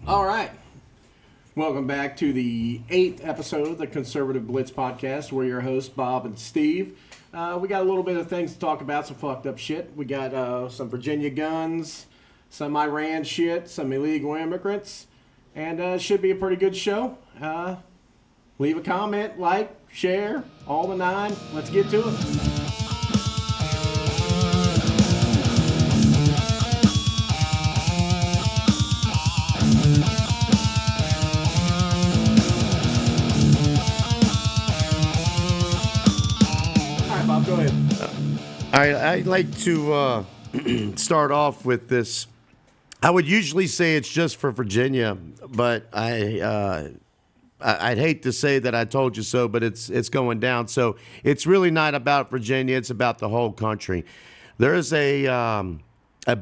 All right. Welcome back to the 8th episode of the Conservative Blitz podcast. We're your hosts, Bob and Steve. We got a little bit of things to talk about, some fucked up shit. We got some Virginia guns, some Iran shit, some illegal immigrants, and it should be a pretty good show. Leave a comment, like, share, all the nine. Let's get to it. Go ahead. I'd like to start off with this. I would usually say it's just for Virginia, but I'd hate to say that I told you so, but it's going down. So it's really not about Virginia. It's about the whole country. There is a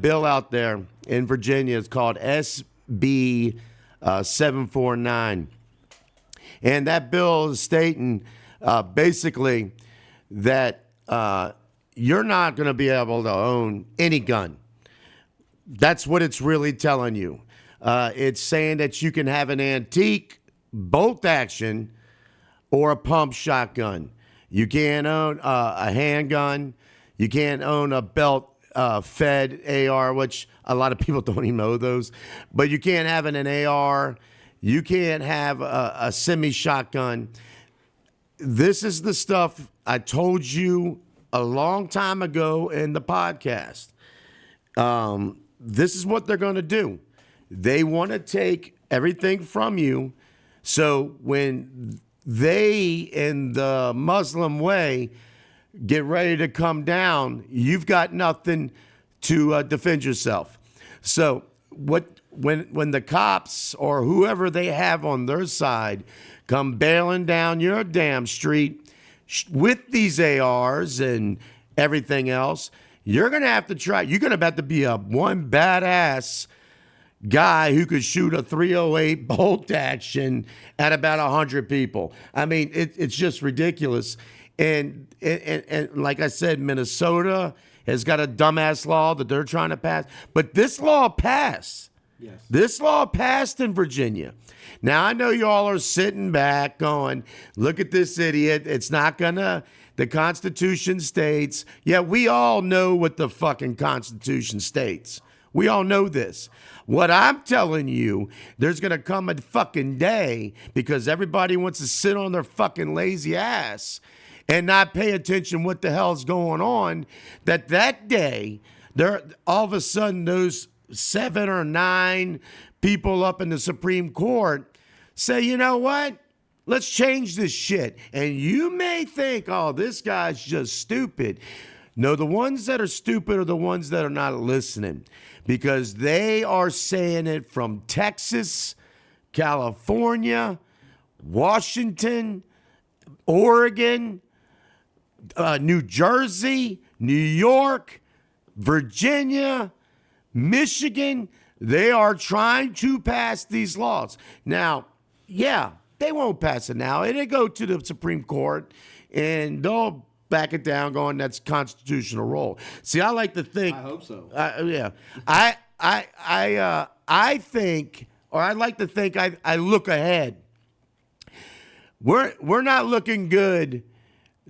bill out there in Virginia. It's called SB 749, and that bill is stating basically that you're not going to be able to own any gun. That's what it's really telling you. It's saying that you can have an antique bolt action or a pump shotgun. You can't own a handgun. You can't own a belt fed AR, which a lot of people don't even know those. But you can't have an AR. You can't have a semi-shotgun. This is the stuff I told you a long time ago in the podcast. This is what they're going to do. They want to take everything from you. So when they, in the Muslim way, get ready to come down, you've got nothing to defend yourself. So when the cops or whoever they have on their side come bailing down your damn street with these ARs and everything else, you're going to have to try. You're going to have to be one badass guy who could shoot a 308 bolt action at about 100 people. I mean, it's just ridiculous. And like I said, Minnesota has got a dumbass law that they're trying to pass. But this law passed. Yes. This law passed in Virginia. Now, I know y'all are sitting back going, look at this idiot. It's not gonna, the Constitution states. Yeah, we all know what the fucking Constitution states. We all know this. What I'm telling you, there's gonna come a fucking day because everybody wants to sit on their fucking lazy ass and not pay attention what the hell's going on, that day, there all of a sudden those 7 or 9 people up in the Supreme Court say, you know what? Let's change this shit. And you may think, oh, this guy's just stupid. No, the ones that are stupid are the ones that are not listening because they are saying it from Texas, California, Washington, Oregon, New Jersey, New York, Virginia, Michigan. They are trying to pass these laws. Now, yeah, they won't pass it now. It'll go to the Supreme Court, and they'll back it down going, that's constitutional role. See, I like to think. I hope so. Yeah. I think, or I like to think I look ahead. We're not looking good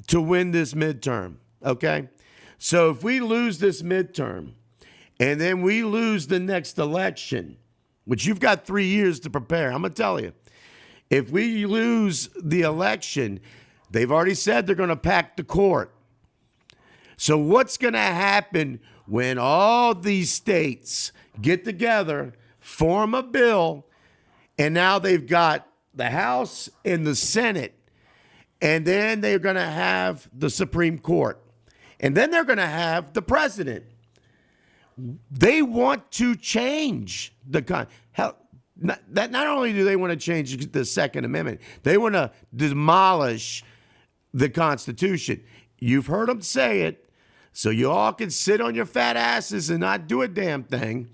to win this midterm, okay? So if we lose this midterm, and then we lose the next election, which you've got 3 years to prepare. I'm going to tell you, if we lose the election, they've already said they're going to pack the court. So what's going to happen when all these states get together, form a bill, and now they've got the House and the Senate, and then they're going to have the Supreme Court, and then they're going to have the president. They want to change the not only do they want to change the Second Amendment, they want to demolish the Constitution. You've heard them say it, so you all can sit on your fat asses and not do a damn thing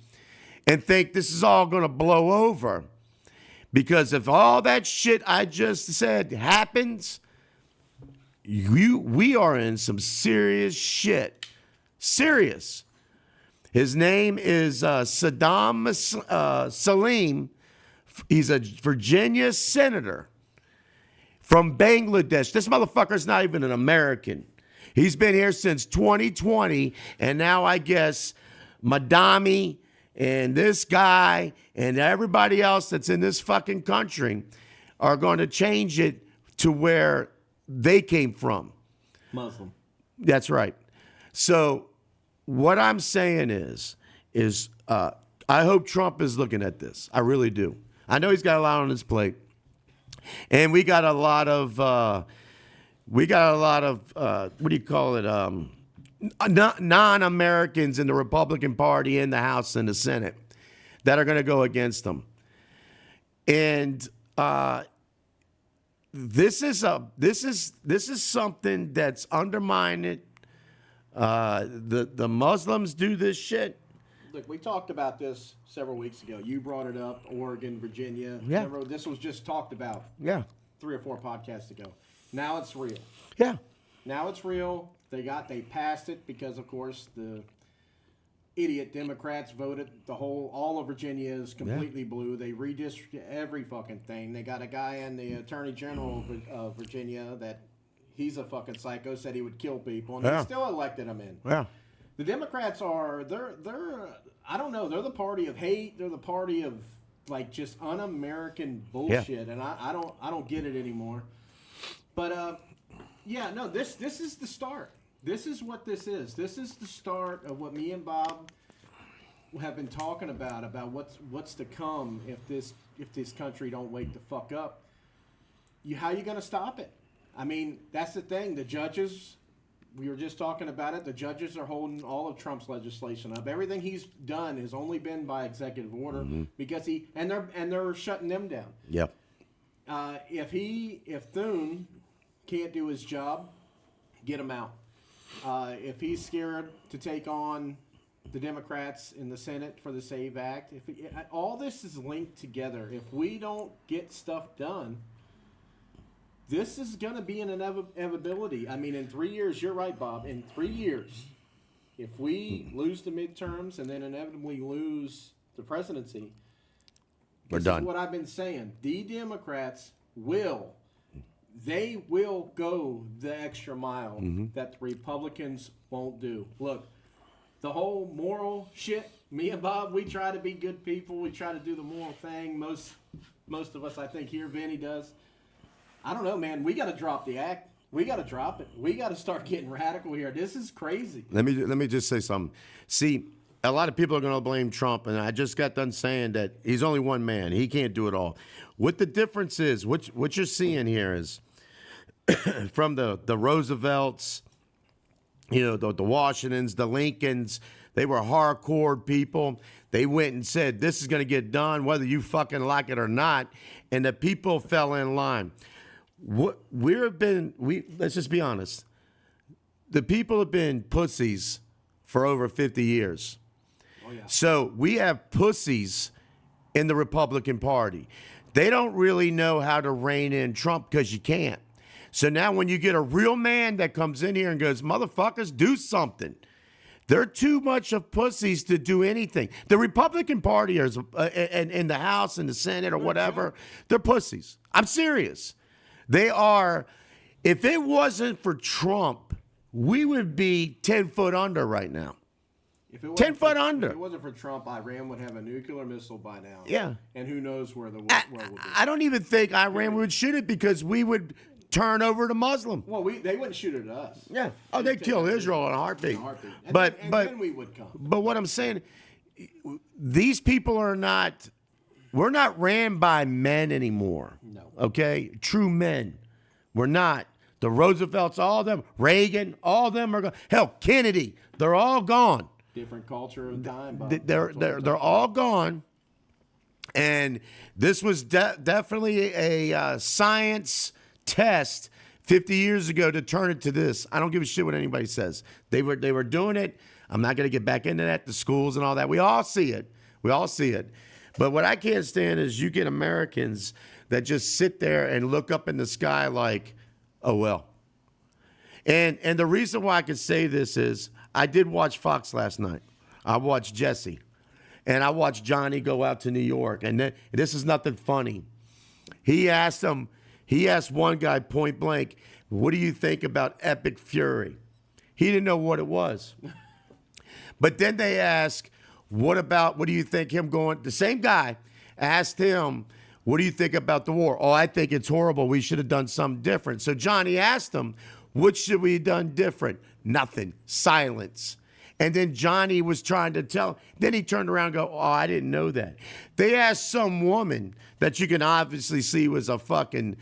and think this is all going to blow over. Because if all that shit I just said happens, we are in some serious shit. Serious. His name is Saddam Salim, He's a Virginia senator from Bangladesh. This motherfucker's not even an American. He's been here since 2020, and now I guess Madami and this guy and everybody else that's in this fucking country are going to change it to where they came from. Muslim. That's right. So what I'm saying is I hope Trump is looking at this. I really do. I know he's got a lot on his plate, and we got a lot of what do you call it? Non-Americans in the Republican Party in the House and the Senate that are going to go against them. And this is something that's undermining. The Muslims do this shit. Look, we talked about this several weeks ago. You brought it up, Oregon, Virginia. Yeah. Remember, this was just talked about Yeah. 3 or 4 podcasts ago. Now it's real. Yeah. Now it's real. They passed it because, of course, the idiot Democrats voted all of Virginia is completely blue. They redistricted every fucking thing. They got a guy in the Attorney General of Virginia that he's a fucking psycho, said he would kill people, and they still elected him in. Yeah. The Democrats they're I don't know, they're the party of hate. They're the party of like just un-American bullshit, and I don't get it anymore. But this is the start. This is what this is. This is the start of what me and Bob have been talking about what's to come if this country don't wake the fuck up. How you gonna stop it? I mean, that's the thing. The judges, we were just talking about it. The judges are holding all of Trump's legislation up. Everything he's done has only been by executive order because they're shutting them down. Yep. If Thune can't do his job, get him out. If he's scared to take on the Democrats in the Senate for the SAVE Act, all this is linked together. If we don't get stuff done, this is going to be an inevitability. I mean, in 3 years, you're right, Bob. In 3 years, if we lose the midterms and then inevitably lose the presidency, we're this done. is what I've been saying. The Democrats will go the extra mile that the Republicans won't do. Look, the whole moral shit, me and Bob, we try to be good people. We try to do the moral thing. Most of us, I think, here, Vinny does. I don't know, man. We got to drop the act. We got to drop it. We got to start getting radical here. This is crazy. Let me just say something. See, a lot of people are going to blame Trump, and I just got done saying that he's only one man. He can't do it all. What the difference is, what you're seeing here is from the Roosevelts, the Washingtons, the Lincolns, they were hardcore people. They went and said, this is going to get done whether you fucking like it or not, and the people fell in line. Let's just be honest. The people have been pussies for over 50 years. Oh, yeah. So we have pussies in the Republican Party. They don't really know how to rein in Trump because you can't. So now when you get a real man that comes in here and goes, motherfuckers, do something. They're too much of pussies to do anything. The Republican Party is in the House and the Senate or whatever, they're pussies. I'm serious. They are. If it wasn't for Trump, we would be 10 foot under right now. 10 foot under. If it wasn't for Trump, Iran would have a nuclear missile by now. Yeah. And who knows where the world would be. I don't even think Iran would shoot it because we would turn over to Muslim. Well, they wouldn't shoot it at us. Yeah. Oh, they'd kill Israel in a heartbeat. But then we would come. But what I'm saying, these people are not. We're not ran by men anymore. No. Okay? True men. We're not. The Roosevelts, all of them, Reagan, all of them are gone. Hell, Kennedy, they're all gone. Different culture of time. They're all gone. And this was definitely a science test 50 years ago to turn it to this. I don't give a shit what anybody says. They were doing it. I'm not going to get back into that. The schools and all that. We all see it. But what I can't stand is you get Americans that just sit there and look up in the sky like, oh, well. And the reason why I can say this is I did watch Fox last night. I watched Jesse. and I watched Johnny go out to New York, and this is nothing funny. He asked one guy point blank, what do you think about epic fury? He didn't know what it was. But then they asked, what do you think him going, the same guy asked him, what do you think about the war? Oh, I think it's horrible. We should have done something different. So Johnny asked him, what should we have done different? Nothing. Silence. And then Johnny was trying to tell. Then he turned around and go, oh, I didn't know that. They asked some woman that you can obviously see was a fucking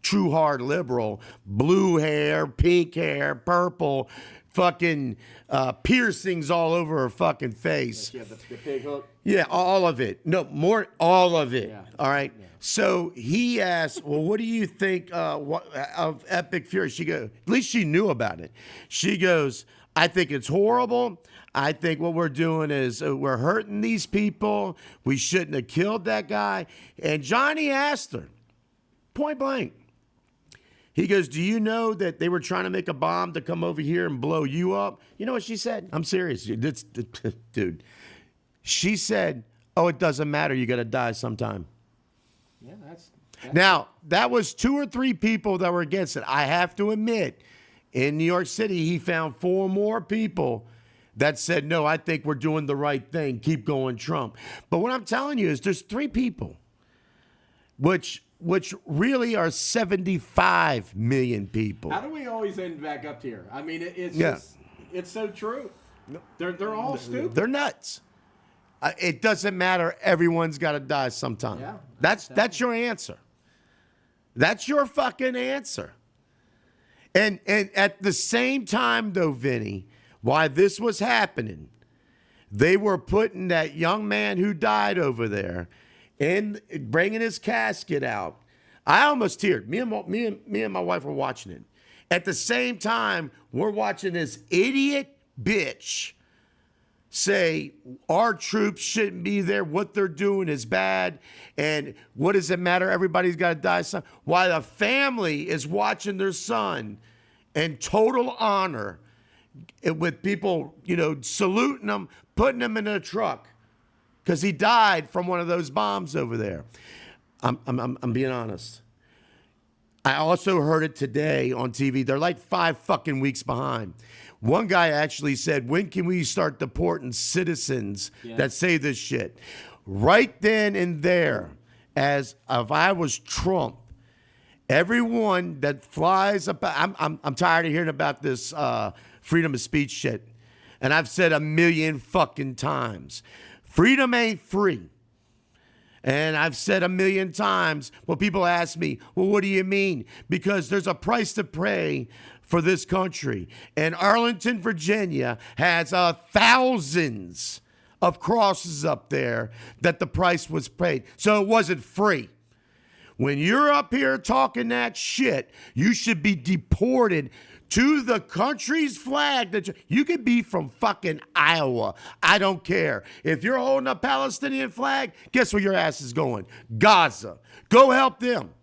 true hard liberal, blue hair, pink hair, purple, fucking piercings all over her fucking face. Yeah, the pig hook. Yeah, all of it. No, more, all of it. Yeah. All right. Yeah. So he asked, well, what do you think of Epic Fury? She goes, at least she knew about it. She goes, I think it's horrible. I think what we're doing is we're hurting these people. We shouldn't have killed that guy. And Johnny asked her, point blank. He goes, do you know that they were trying to make a bomb to come over here and blow you up? You know what she said? I'm serious. Dude. She said, oh, it doesn't matter. You got to die sometime. Yeah, that's now, that was 2 or 3 people that were against it. I have to admit, in New York City, he found 4 more people that said, no, I think we're doing the right thing. Keep going, Trump. But what I'm telling you is there's 3 people, which really are 75 million people. How do we always end back up here? I mean, it's so true. They're all stupid. They're nuts. It doesn't matter. Everyone's got to die sometime. Yeah, that's your answer. That's your fucking answer. And at the same time, though, Vinny, why this was happening, they were putting that young man who died over there and bringing his casket out. I almost teared. Me and my wife were watching it. At the same time, we're watching this idiot bitch say our troops shouldn't be there. What they're doing is bad. And what does it matter? Everybody's got to die. While the family is watching their son in total honor with people, saluting him, putting him in a truck because he died from one of those bombs over there. I'm being honest. I also heard it today on TV. They're like 5 fucking weeks behind. One guy actually said, when can we start deporting citizens that say this shit? Right then and there, as if I was Trump, everyone that flies about, I'm tired of hearing about this freedom of speech shit. And I've said a million fucking times, freedom ain't free. And I've said a million times, when people ask me, well, what do you mean? Because there's a price to pay for this country. And Arlington, Virginia has thousands of crosses up there that the price was paid. So it wasn't free. When you're up here talking that shit, you should be deported to the country's flag. That you could be from fucking Iowa. I don't care. If you're holding a Palestinian flag, guess where your ass is going? Gaza. Go help them.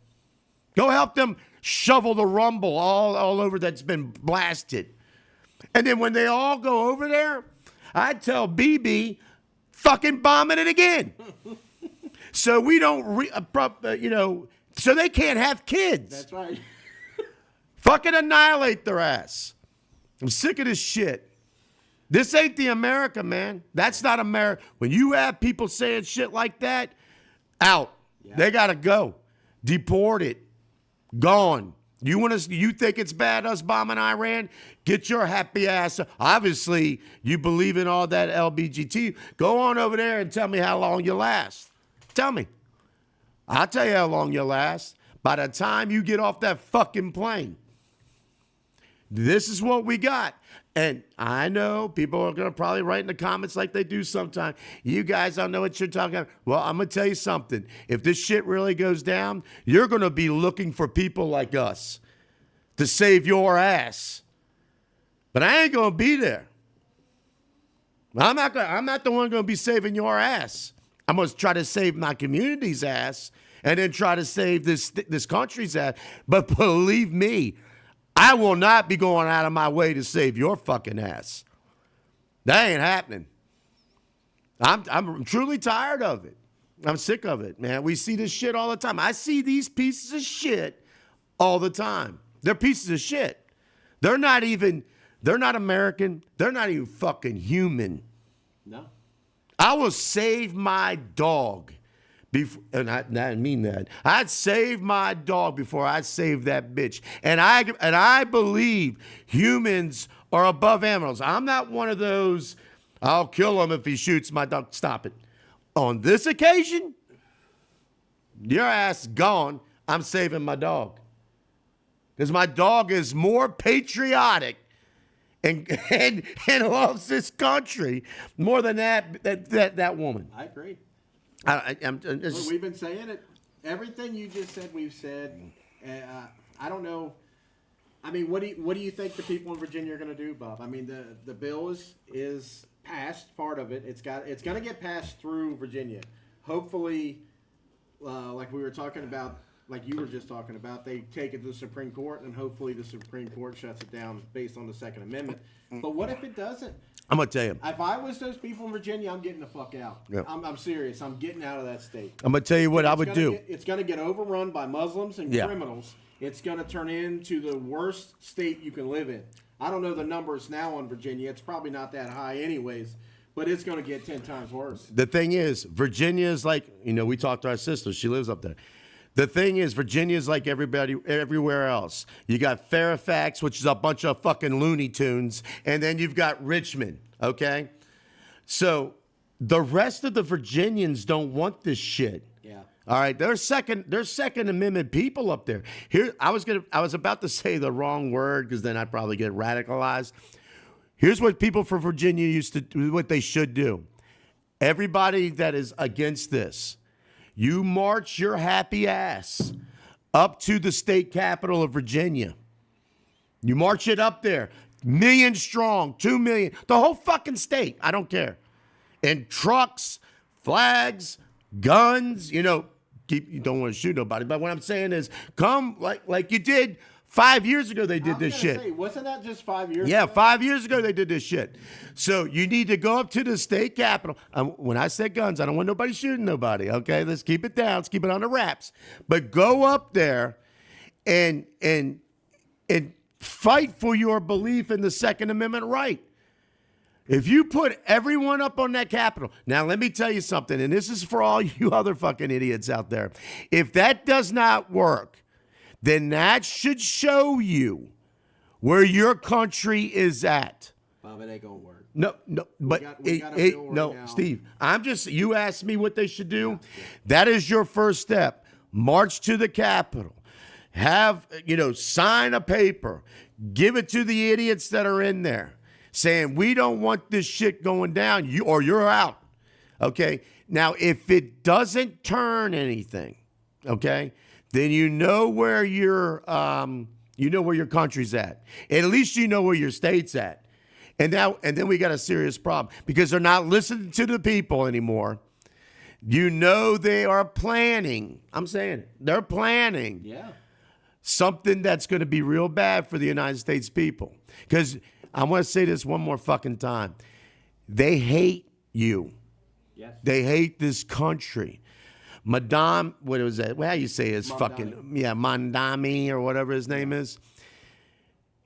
Go help them shovel the rumble all over that's been blasted. And then when they all go over there, I tell BB, fucking bombing it again. So we don't, so they can't have kids. That's right. Fucking annihilate their ass. I'm sick of this shit. This ain't the America, man. That's not America. When you have people saying shit like that, out. Yeah. They got to go. Deported. Gone. You think it's bad us bombing Iran? Get your happy ass. Obviously, you believe in all that LBGT. Go on over there and tell me how long you last. Tell me. I'll tell you how long you last. By the time you get off that fucking plane. This is what we got. And I know people are going to probably write in the comments like they do sometimes. You guys don't know what you're talking about. Well, I'm going to tell you something. If this shit really goes down, you're going to be looking for people like us to save your ass. But I ain't going to be there. I'm not the one going to be saving your ass. I'm going to try to save my community's ass and then try to save this country's ass. But believe me, I will not be going out of my way to save your fucking ass. That ain't happening. I'm truly tired of it. I'm sick of it, man. We see this shit all the time. I see these pieces of shit all the time. They're pieces of shit. They're not American. They're not even fucking human. No. I will save my dog before, and I mean that. I'd save my dog before I save that bitch. And I believe humans are above animals. I'm not one of those, I'll kill him if he shoots my dog. Stop it. On this occasion, your ass gone. I'm saving my dog. Because my dog is more patriotic and loves this country more than that woman. I agree. Look, we've been saying it. Everything you just said, we've said. I don't know. I mean, what do you think the people in Virginia are going to do, Bob? I mean, the bill is passed. Part of it. It's going to get passed through Virginia. Hopefully, like we were talking about. Like you were just talking about, they take it to the Supreme Court, and hopefully the Supreme Court shuts it down based on the Second Amendment. But what if it doesn't? I'm going to tell you. If I was those people in Virginia, I'm getting the fuck out. Yep. I'm serious. I'm getting out of that state. I'm going to tell you what I would do. It's going to get overrun by Muslims and criminals. It's going to turn into the worst state you can live in. I don't know the numbers now on Virginia. It's probably not that high anyways. But it's going to get 10 times worse. The thing is, Virginia is like, we talked to our sister. She lives up there. The thing is, Virginia is like everywhere else. You got Fairfax, which is a bunch of fucking Looney Tunes, and then you've got Richmond, okay? So the rest of the Virginians don't want this shit. Yeah. All right, they're Second Amendment people up there. Here, I was about to say the wrong word because then I'd probably get radicalized. Here's what people from Virginia used to do, what they should do. Everybody that is against this, you march your happy ass up to the state capital of Virginia. You march it up there. 1 million strong, 2 million, the whole fucking state. I don't care. And trucks, flags, guns, you don't want to shoot nobody. But what I'm saying is come like you did 5 years ago they did this shit. Wasn't that just 5 years ago? Yeah, 5 years ago they did this shit. So you need to go up to the state capitol. When I said guns, I don't want nobody shooting nobody, okay? Let's keep it down. Let's keep it on the wraps. But go up there and fight for your belief in the Second Amendment right. If you put everyone up on that capitol, now let me tell you something, and this is for all you other fucking idiots out there. If that does not work, then that should show you where your country is at. Bob, it ain't gonna work. No, but Steve, you asked me what they should do. Yeah. That is your first step. March to the Capitol. Have, sign a paper. Give it to the idiots that are in there saying, we don't want this shit going down, you're out. Okay? Now, if it doesn't turn anything, okay, then you know where your country's at. At least you know where your state's at. And then we got a serious problem because they're not listening to the people anymore. They are planning. I'm saying it. They're planning something that's going to be real bad for the United States people. Because I want to say this one more fucking time. They hate you. Yes. They hate this country. Madame, what was that? How you say his Mandami or whatever his name is.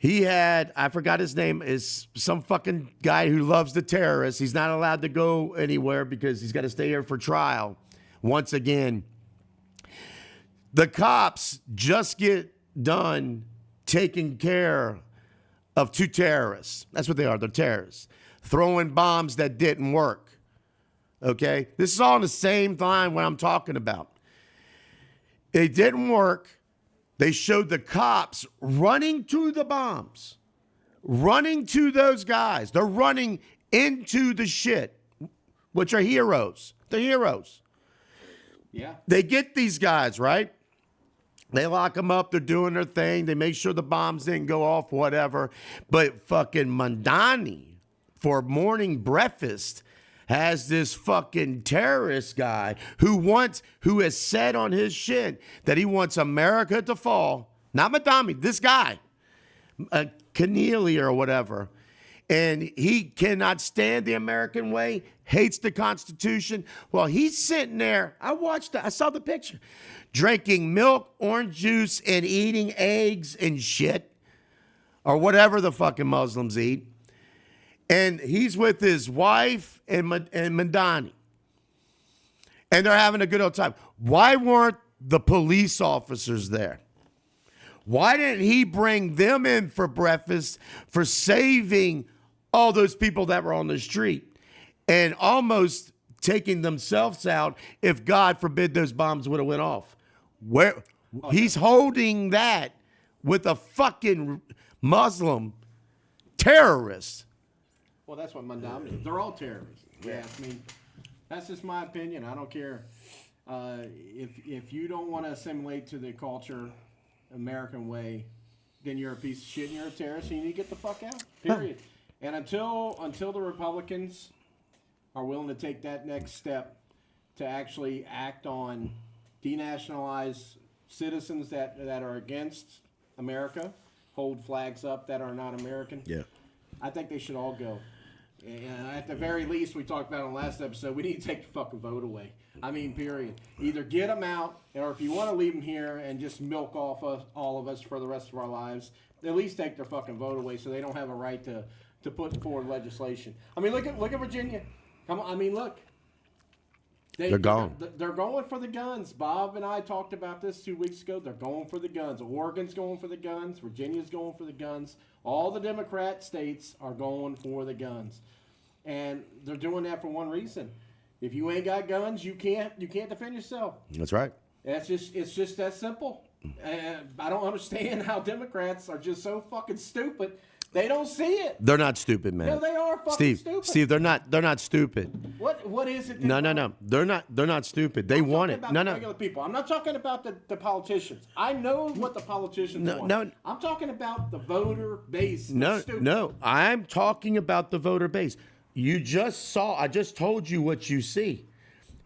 I forgot his name, is some fucking guy who loves the terrorists. He's not allowed to go anywhere because he's got to stay here for trial. Once again, the cops just get done taking care of 2 terrorists. That's what they are. They're terrorists. Throwing bombs that didn't work. Okay? This is all in the same time what I'm talking about. It didn't work. They showed the cops running to the bombs, running to those guys. They're running into the shit, which are heroes. They're heroes. Yeah. They get these guys, right? They lock them up. They're doing their thing. They make sure the bombs didn't go off, whatever. But fucking Mandani, for morning breakfast, has this fucking terrorist guy who has said on his shit that he wants America to fall. Not Madami, this guy, Keneally or whatever. and he cannot stand the American way, hates the Constitution. Well, he's sitting there. I saw the picture, drinking milk, orange juice, and eating eggs and shit, or whatever the fucking Muslims eat. And he's with his wife and Madani. And they're having a good old time. Why weren't the police officers there? Why didn't he bring them in for breakfast for saving all those people that were on the street and almost taking themselves out if, God forbid, those bombs would have went off? He's holding that with a fucking Muslim terrorist. Well, that's what Mandam is. They're all terrorists. Yeah, I mean, that's just my opinion. I don't care. If you don't want to assimilate to the culture, American way, then you're a piece of shit and you're a terrorist and you need to get the fuck out. Period. And until the Republicans are willing to take that next step to actually act on denationalize citizens that are against America, hold flags up that are not American, I think they should all go. And at the very least, we talked about in the last episode, we need to take the fucking vote away. I mean, period. Either get them out, or if you want to leave them here and just milk off all of us for the rest of our lives, at least take their fucking vote away so they don't have a right to put forward legislation. I mean, look at Virginia. Come on, I mean, look. They're gone. They're going for the guns. Bob and I talked about this 2 weeks ago. They're going for the guns. Oregon's going for the guns. Virginia's going for the guns. All the Democrat states are going for the guns. And they're doing that for one reason. If you ain't got guns, you can't defend yourself. That's right. It's just that simple. I don't understand how Democrats are just so fucking stupid. They don't see it. They're not stupid, man. No, they are fucking stupid. Steve, they're not stupid. What is it? No. They're not stupid. They want it. No. Regular people. I'm not talking about the politicians. I know what the politicians want. No. I'm talking about the voter base. No. I'm talking about the voter base. I just told you what you see.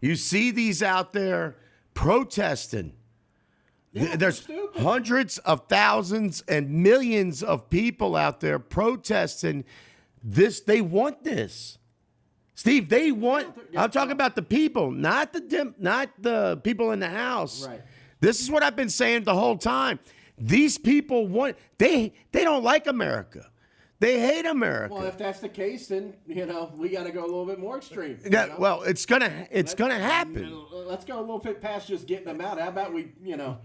You see these out there protesting. Yeah, there's hundreds of thousands and millions of people out there protesting this. They want this. Steve, they want. I'm talking about the people, not the people in the House. Right. This is what I've been saying the whole time. These people want. They don't like America. They hate America. Well, if that's the case, then we got to go a little bit more extreme. Yeah. Well, it's gonna happen. Let's go a little bit past just getting them out. How about we.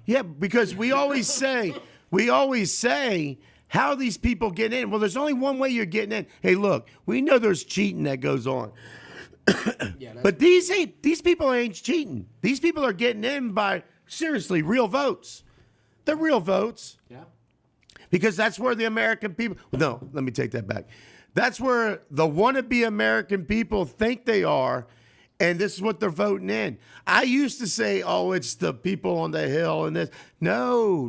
Yeah, because we always say, how these people get in. Well, there's only one way you're getting in. Hey, look, we know there's cheating that goes on. But these people ain't cheating. These people are getting in by, seriously, real votes. They're real votes. Yeah. Because that's where the American people... No, let me take that back. That's where the wannabe American people think they are, and this is what they're voting in. I used to say, oh, it's the people on the Hill and this. No.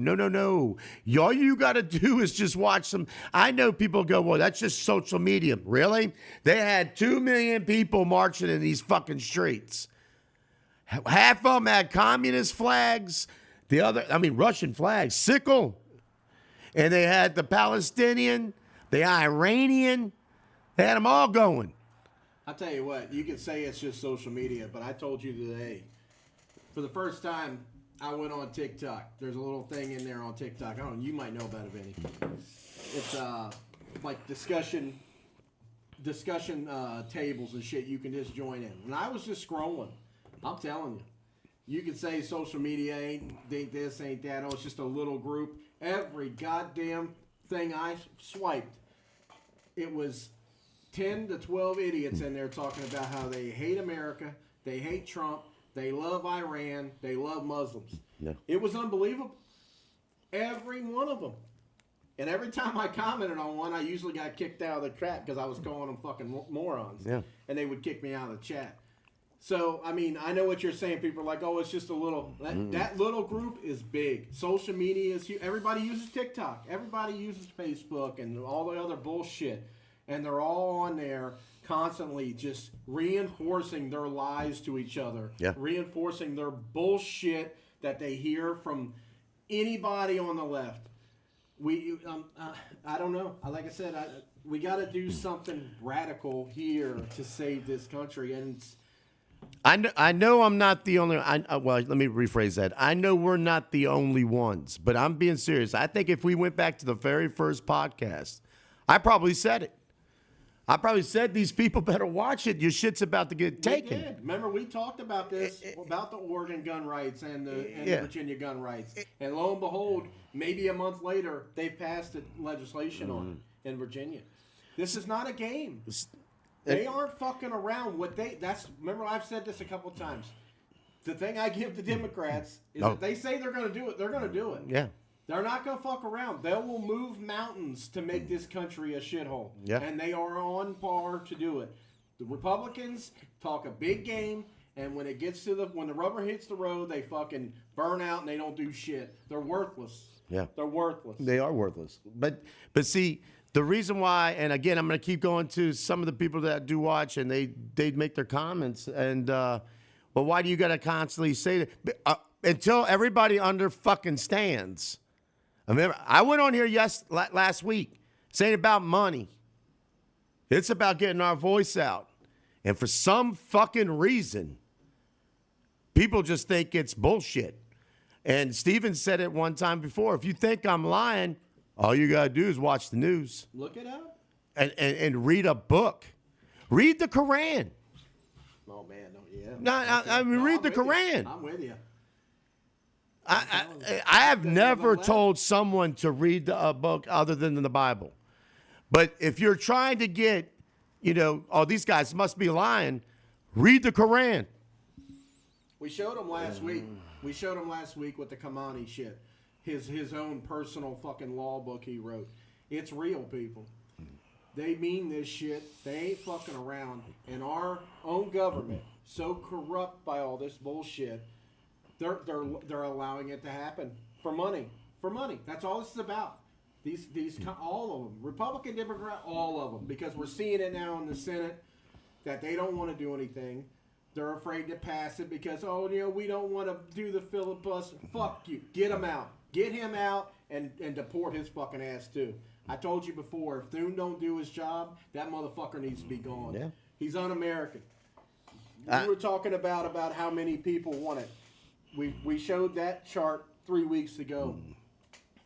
All you got to do is just watch some... I know people go, well, that's just social media. Really? They had 2 million people marching in these fucking streets. Half of them had communist flags. Russian flags. Sickle. And they had the Palestinian, the Iranian. They had them all going. I'll tell you what, you can say it's just social media, but I told you today, for the first time, I went on TikTok. There's a little thing in there on TikTok. I don't know, you might know about it, Vinny. It's like discussion tables and shit you can just join in. And I was just scrolling. I'm telling you. You can say social media ain't this, ain't that. Oh, it's just a little group. Every goddamn thing I swiped, it was 10 to 12 idiots in there talking about how they hate America, they hate Trump, they love Iran, they love Muslims. Yeah. It was unbelievable. Every one of them. And every time I commented on one, I usually got kicked out of the chat because I was calling them fucking morons. Yeah. And they would kick me out of the chat. So, I mean, I know what you're saying. People are like, oh, it's just a little. That little group is big. Social media is huge. Everybody uses TikTok. Everybody uses Facebook and all the other bullshit. And they're all on there constantly just reinforcing their lies to each other. Yeah. Reinforcing their bullshit that they hear from anybody on the left. I don't know. Like I said, we got to do something radical here to save this country. And I know I'm not the only. Well, let me rephrase that. I know we're not the only ones, but I'm being serious. I think if we went back to the very first podcast, I probably said it. I probably said these people better watch it. Your shit's about to get taken. We did. Remember, we talked about this, about the Oregon gun rights and the Virginia gun rights. And lo and behold, maybe a month later, they passed legislation on it in Virginia. This is not a game. They aren't fucking around. Remember, I've said this a couple times. The thing I give the Democrats is if they say they're going to do it, they're going to do it. Yeah. They're not going to fuck around. They will move mountains to make this country a shithole. Yeah. And they are on par to do it. The Republicans talk a big game, and when the rubber hits the road, they fucking burn out and they don't do shit. They're worthless. Yeah. They're worthless. They are worthless. But see, the reason why, and again, I'm going to keep going to some of the people that do watch, and they make their comments, and well, why do you got to constantly say that? Until everybody under fucking stands. I remember, I went on here last week saying about money. It's about getting our voice out. And for some fucking reason, people just think it's bullshit. And Steven said it one time before. If you think I'm lying, all you got to do is watch the news. Look it up. And read a book. Read the Quran. Oh, man. Yeah. No, I mean, read the Quran. I'm with you. I have never told someone to read a book other than the Bible. But if you're trying to get, these guys must be lying, read the Quran. We showed him last week. We showed him last week with the Kamani shit. His own personal fucking law book he wrote. It's real, people. They mean this shit. They ain't fucking around. And our own government, so corrupt by all this bullshit, they're allowing it to happen for money. For money. That's all this is about. These all of them, Republican, Democrat, all of them, because we're seeing it now in the Senate that they don't want to do anything. They're afraid to pass it because we don't want to do the filibuster. Fuck you. Get him out. Get him out and deport his fucking ass too. I told you before, if Thune don't do his job, that motherfucker needs to be gone. Yeah. He's un-American. We were talking about how many people want it. We showed that chart 3 weeks ago.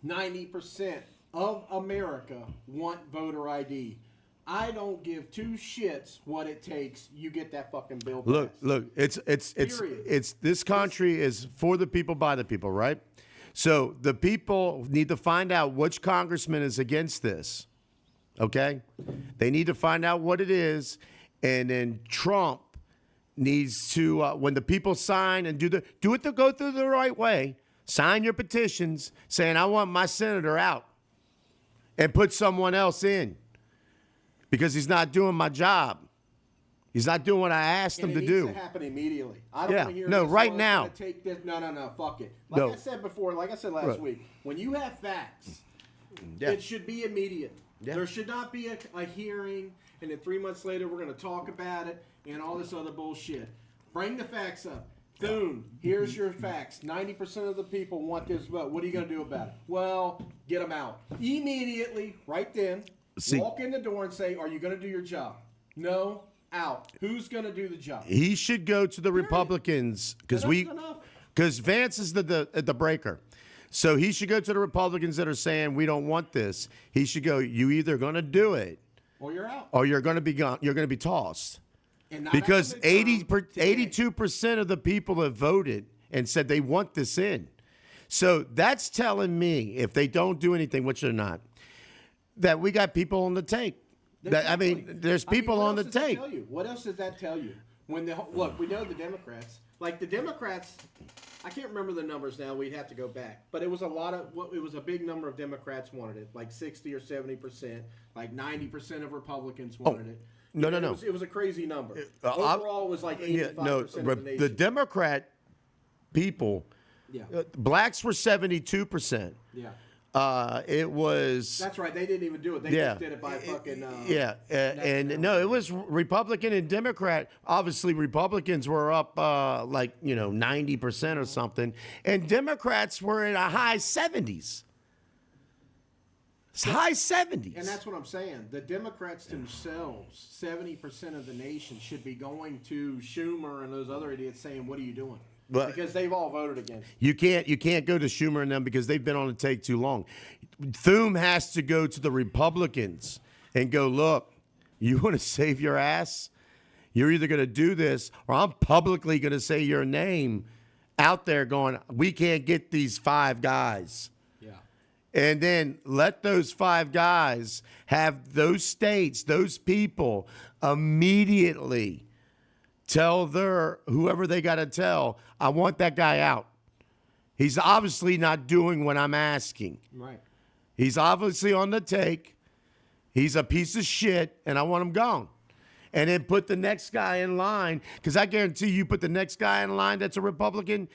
90% of America want voter ID. I don't give two shits what it takes. You get that fucking bill passed. Look. It's this country is for the people by the people, right? So the people need to find out which congressman is against this. Okay, they need to find out what it is, and then Trump needs to when the people sign and do it to go through the right way. Sign your petitions saying I want my senator out, and put someone else in. Because he's not doing my job. He's not doing what I asked him to do. It needs to happen immediately. I don't want to hear no, this, right now. Take this. No, fuck it. I said before, like I said last week, when you have facts, it should be immediate. Yeah. There should not be a hearing, and then 3 months later we're going to talk about it and all this other bullshit. Bring the facts up. Thune, here's your facts. 90% of the people want this vote. What are you going to do about it? Well, get them out. Immediately, right then. Walk in the door and say, are you going to do your job? No, out. Who's going to do the job? He should go to the Republicans because Vance is the breaker. So he should go to the Republicans that are saying we don't want this. He should go, you either going to do it or you're out. Or you're going to be gone. You're going to be tossed. Because 82% of the people have voted and said they want this in. So that's telling me if they don't do anything, which they're not, that we got people on the take. There's people on the take. What else does that tell you? Look, we know the Democrats. Like the Democrats, I can't remember the numbers now. We'd have to go back, but it was a big number of Democrats wanted it, like 60 or 70%. Like 90% of Republicans wanted it. No. It was a crazy number. Overall, it was like 85% of the nation. The Democrat people, blacks were 72%. Yeah. It was. That's right. They didn't even do it. They just did it by fucking. It was Republican and Democrat. Obviously, Republicans were up 90% or something, and Democrats were in a high 70s. It's high 70s. And that's what I'm saying. The Democrats themselves, 70% of the nation should be going to Schumer and those other idiots saying, "What are you doing?" But because they've all voted against. You can't go to Schumer and them because they've been on the take too long. Thune has to go to the Republicans and go, look, you want to save your ass? You're either going to do this or I'm publicly going to say your name out there going, we can't get these 5 guys. Yeah. And then let those 5 guys have those states, those people immediately tell their whoever they got to tell, I want that guy out. He's obviously not doing what I'm asking. Right. He's obviously on the take. He's a piece of shit, and I want him gone. And then put the next guy in line, because I guarantee you put the next guy in line that's a Republican,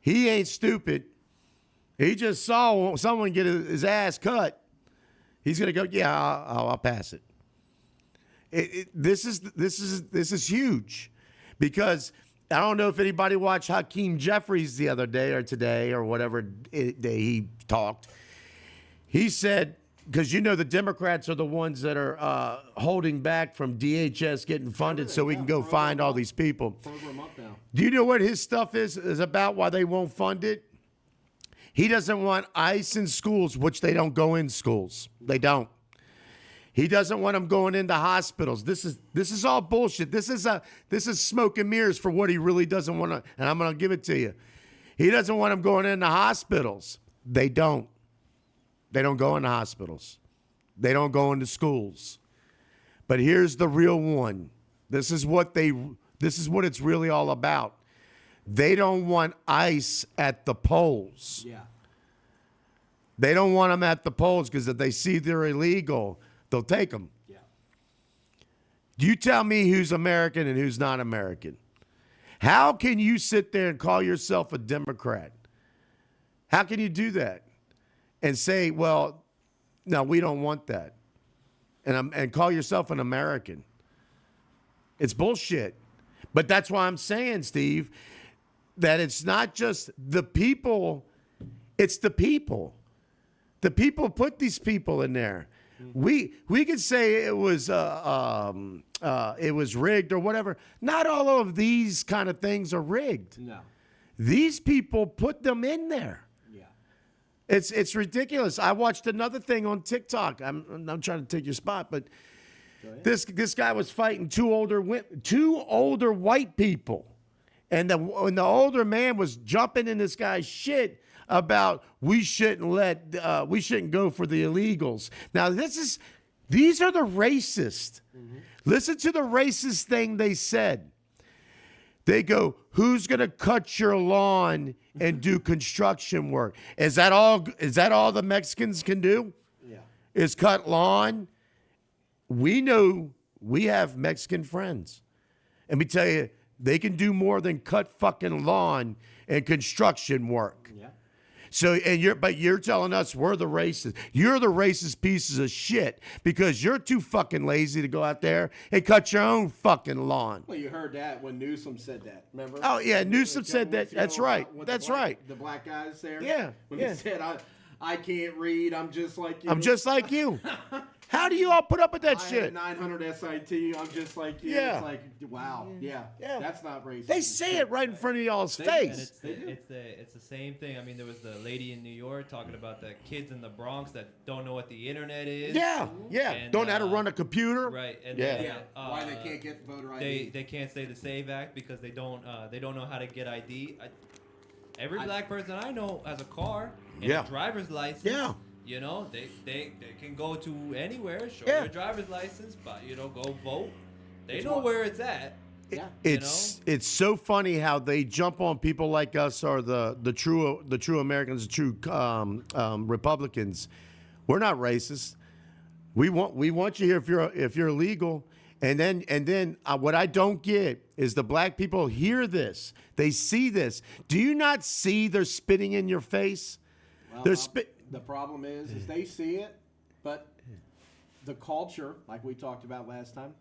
he ain't stupid. He just saw someone get his ass cut. He's going to go, yeah, I'll pass it. This is huge. Because I don't know if anybody watched Hakeem Jeffries the other day or today or whatever day he talked. He said, because the Democrats are the ones that are holding back from DHS getting funded so we can go find all these people. Program up now. Do you know what his stuff is about, why they won't fund it? He doesn't want ICE in schools, which they don't go in schools. They don't. He doesn't want them going into hospitals. This is all bullshit. This is smoke and mirrors for what he really doesn't want to, and I'm going to give it to you. He doesn't want them going into hospitals. They don't. They don't go into hospitals. They don't go into schools. But here's the real one. This is what it's really all about. They don't want ICE at the polls. Yeah. They don't want them at the polls because if they see they're illegal, they'll take them. Yeah. You tell me who's American and who's not American. How can you sit there and call yourself a Democrat? How can you do that? And say, well, no, we don't want that. And call yourself an American. It's bullshit. But that's why I'm saying, Steve, that it's not just the people, it's the people. The people put these people in there. We could say it was rigged or whatever. Not all of these kind of things are rigged. No. These people put them in there. It's ridiculous. I watched another thing on TikTok. I'm trying to take your spot, but this guy was fighting two older white people, and the older man was jumping in this guy's shit about we shouldn't go for the illegals. Now these are the racist. Mm-hmm. Listen to the racist thing they said. They go, who's going to cut your lawn and do construction work? Is that all the Mexicans can do? Yeah. Is cut lawn? We know we have Mexican friends. And me tell you, they can do more than cut fucking lawn and construction work. Yeah. So, but you're telling us we're the racist. You're the racist pieces of shit because you're too fucking lazy to go out there and cut your own fucking lawn. Well, you heard that when Newsom said that, remember? Oh, yeah, Newsom said that. That's right. That's right. The black guys there? Yeah. When he said, I can't read, I'm just like you. I'm just like you. How do you all put up with that shit? I had 900 SIT, I'm just like you. Yeah. It's like, wow, yeah, that's not racist. They say it right in front of y'all's face. It's the same thing. I mean, there was the lady in New York talking about the kids in the Bronx that don't know what the internet is. Yeah. And, don't know how to run a computer. Right. And why they can't get voter ID. They can't say the SAVE Act because they don't know how to get ID. Every black person I know has a car and a driver's license. Yeah. They can go to anywhere, show their driver's license, but go vote. They know where it's at. Yeah. It's so funny how they jump on people like us or the true Americans, the true Republicans. We're not racist. We want you here if you're illegal. And then what I don't get is the black people hear this. They see this. Do you not see they're spitting in your face? Well, they're the problem is they see it, but the culture, like we talked about last time,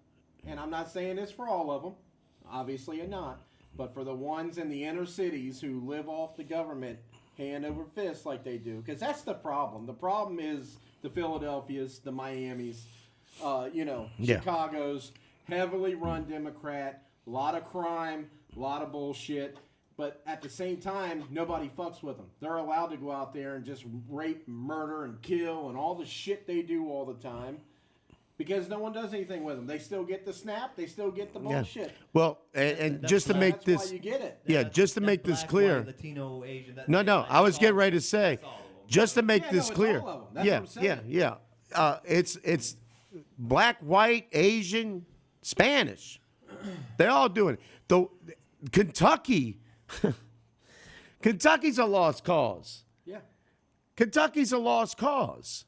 and I'm not saying this for all of them, obviously not, but for the ones in the inner cities who live off the government hand over fist like they do. Because that's the problem. The problem is the Philadelphias, the Miamis, Chicago's, heavily run Democrat, a lot of crime, a lot of bullshit. But at the same time, nobody fucks with them. They're allowed to go out there and just rape, murder, and kill, and all the shit they do all the time. Because no one does anything with them. They still get the snap. They still get the bullshit. Yeah. Well, and just to make this, that's why you get it. Yeah, just to make this clear. White, Latino, Asian. No. I was getting ready to say, just to make this clear. All of them. That's what I'm saying. Yeah. It's black, white, Asian, Spanish. They're all doing it. Though Kentucky's a lost cause. Yeah. Kentucky's a lost cause.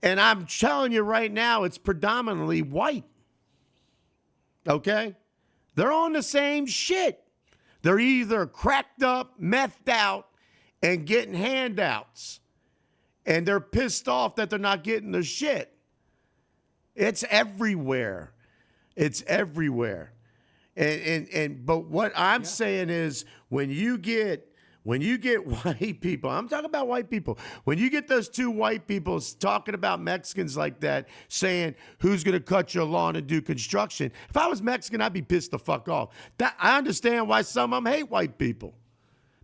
And I'm telling you right now, it's predominantly white. Okay? They're on the same shit. They're either cracked up, methed out, and getting handouts. And they're pissed off that they're not getting their shit. It's everywhere. It's everywhere. But what I'm saying is when you get white people, I'm talking about white people. When you get those two white people talking about Mexicans like that, saying who's going to cut your lawn and do construction, if I was Mexican, I'd be pissed the fuck off. I understand why some of them hate white people,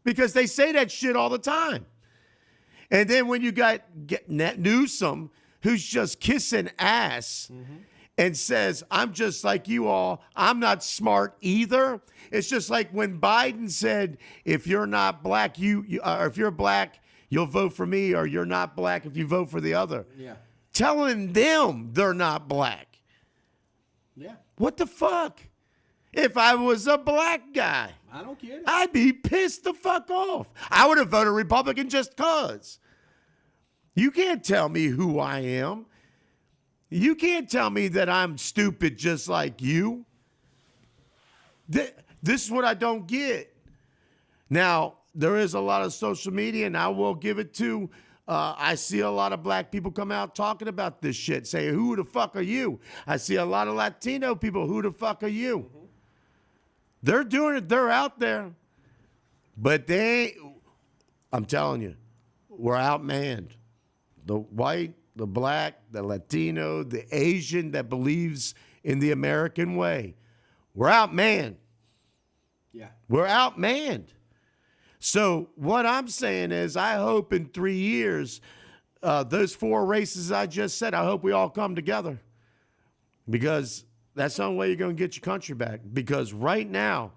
because they say that shit all the time. And then when you got Newsom, who's just kissing ass. Mm-hmm. And says, I'm just like you all. I'm not smart either. It's just like when Biden said, if you're not black, or if you're black, you'll vote for me, or you're not black if you vote for the other. Yeah. Telling them they're not black. Yeah. What the fuck? If I was a black guy, I don't get it. I'd be pissed the fuck off. I would have voted Republican just cause. You can't tell me who I am. You can't tell me that I'm stupid just like you. This is what I don't get. Now, there is a lot of social media, and I will give it to, I see a lot of black people come out talking about this shit, saying, who the fuck are you? I see a lot of Latino people, who the fuck are you? Mm-hmm. They're doing it. They're out there. But I'm telling you, we're outmanned. The white, the black, the Latino, the Asian that believes in the American way. We're outmanned. Yeah. We're outmanned. So what I'm saying is I hope in 3 years, those 4 races I just said, I hope we all come together. Because that's the only way you're going to get your country back. Because right now,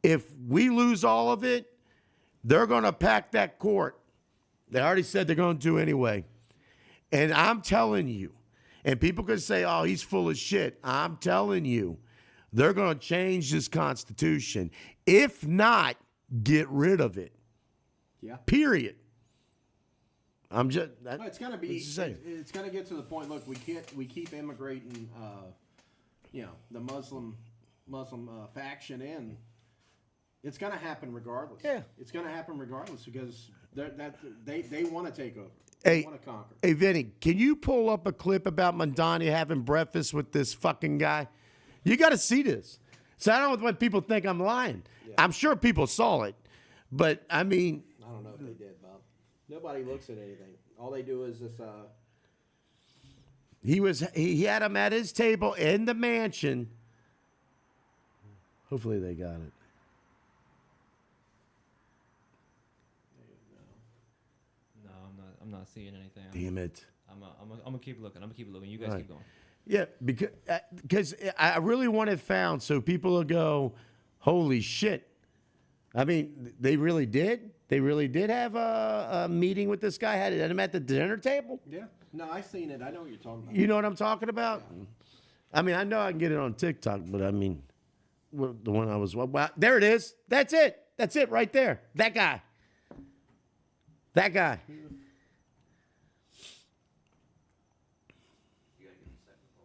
if we lose all of it, they're going to pack that court. They already said they're going to do anyway. And I'm telling you, and people can say, oh, he's full of shit. I'm telling you, they're going to change this Constitution. If not, get rid of it. Yeah. Period. I'm just. It's going to be. It's going to get to the point. Look, we keep immigrating. The Muslim faction in. It's going to happen regardless. Yeah. It's going to happen regardless because they want to take over. They want to conquer. Hey, Vinny, can you pull up a clip about Mondani having breakfast with this fucking guy? You got to see this. So I don't know what people think I'm lying. Yeah. I'm sure people saw it, but I mean. I don't know if they did, Bob. Nobody looks at anything. All they do is this. He had him at his table in the mansion. Hopefully they got it. I'm not seeing anything. Damn it. I'm gonna keep looking. You guys keep going. Yeah, because I really want it found so people will go, holy shit. I mean, they really did. They really did have a meeting with this guy. Had him at the dinner table. Yeah. No, I seen it. I know what you're talking about. You know what I'm talking about? Yeah. I mean, I know I can get it on TikTok, but I mean, the one I was. Well, there it is. That's it. That's it right there. That guy. That guy.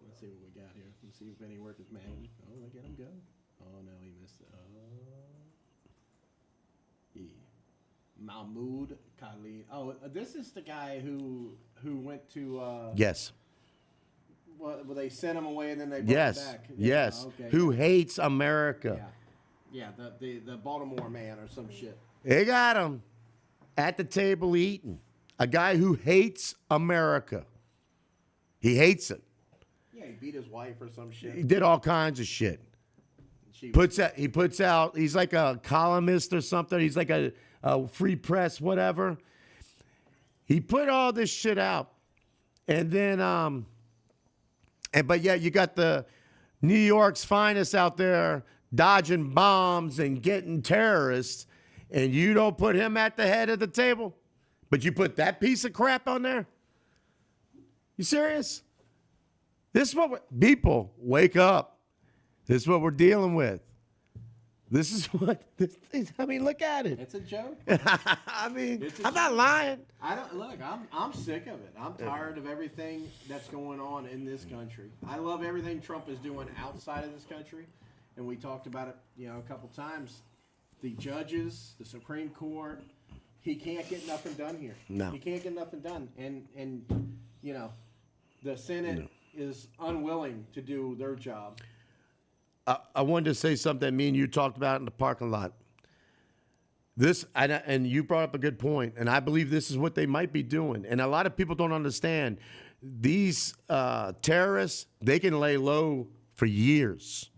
Let's see what we got here. Let's see if any work is made. Oh, look at him go. Oh, no, he missed it. Yeah. Mahmoud Khalid. Oh, this is the guy who went to. Yes. Well, they sent him away and then they brought him back. Yes. Okay. Who hates America. Yeah. Yeah, the Baltimore man or some shit. They got him at the table eating. A guy who hates America. He hates it. Yeah, he beat his wife or some shit. He did all kinds of shit. He puts out, he's like a columnist or something. He's like a free press, whatever. He put all this shit out. And then, but yeah, you got the New York's finest out there dodging bombs and getting terrorists, and you don't put him at the head of the table, but you put that piece of crap on there? You serious? This is what people wake up. This is what we're dealing with. This is what this is. I mean, look at it. It's a joke. I mean, I'm not lying. I'm sick of it. I'm tired of everything that's going on in this country. I love everything Trump is doing outside of this country, and we talked about it, a couple times. The judges, the Supreme Court, he can't get nothing done here. No, he can't get nothing done, and the Senate is unwilling to do their job. I wanted to say something me and you talked about in the parking lot. This, and you brought up a good point, and I believe this is what they might be doing. And a lot of people don't understand. These terrorists, they can lay low for years.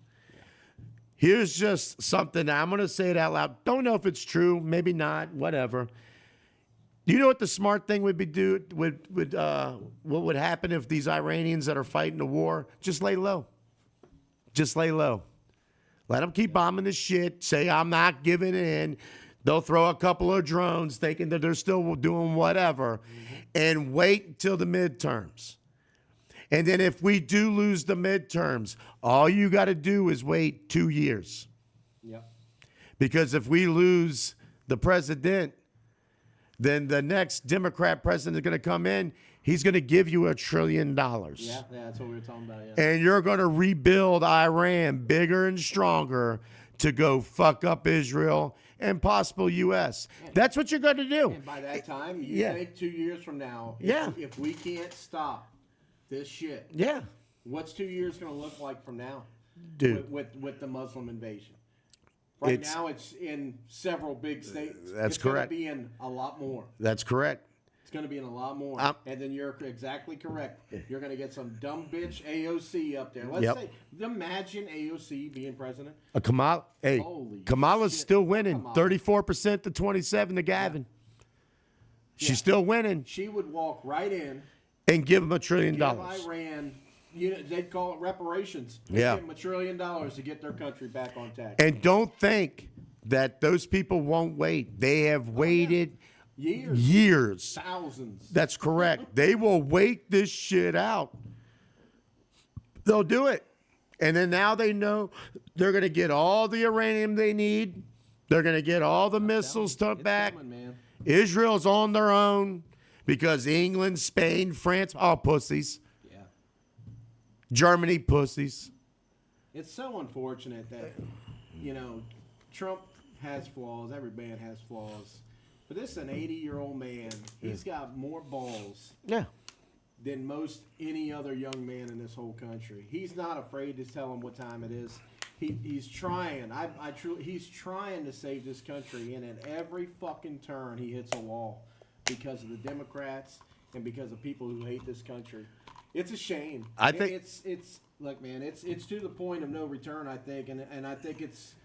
Here's just something, I'm going to say it out loud. Don't know if it's true, maybe not, whatever. Do you know what the smart thing would be? What would happen if these Iranians that are fighting the war just lay low? Just lay low. Let them keep bombing this shit. Say, I'm not giving in. They'll throw a couple of drones thinking that they're still doing whatever. And wait until the midterms. And then if we do lose the midterms, all you got to do is wait 2 years. Yep. Because if we lose the president, then the next Democrat president is going to come in. He's going to give you $1 trillion. Yeah, that's what we were talking about. Yeah. And you're going to rebuild Iran bigger and stronger to go fuck up Israel and possible U.S. That's what you're going to do. And by that time, you think 2 years from now, if we can't stop this shit, what's 2 years going to look like from now, dude? With the Muslim invasion. Right now, it's in several big states. That's correct. It's going to be in a lot more. That's correct. It's going to be in a lot more. And then you're exactly correct. You're going to get some dumb bitch AOC up there. Let's say, imagine AOC being president. Kamala's still winning. 34% to 27 to Gavin. She's still winning. She would walk right in and give him $1 trillion. Give Iran, they'd call it reparations. Give them $1 trillion to get their country back on track. And don't think that those people won't wait. They have waited years. Thousands. That's correct. They will wait this shit out. They'll do it. And then now they know they're going to get all the uranium they need. They're going to get all the missiles took back. Israel's on their own because England, Spain, France, all pussies. Yeah. Germany, pussies. It's so unfortunate that, Trump has flaws. Every man has flaws. But this is an 80-year-old man. He's got more balls than most any other young man in this whole country. He's not afraid to tell him what time it is. He's trying. He's trying to save this country, and at every fucking turn he hits a wall because of the Democrats and because of people who hate this country. It's a shame. I think it's look, man. It's to the point of no return. I think, and I think it's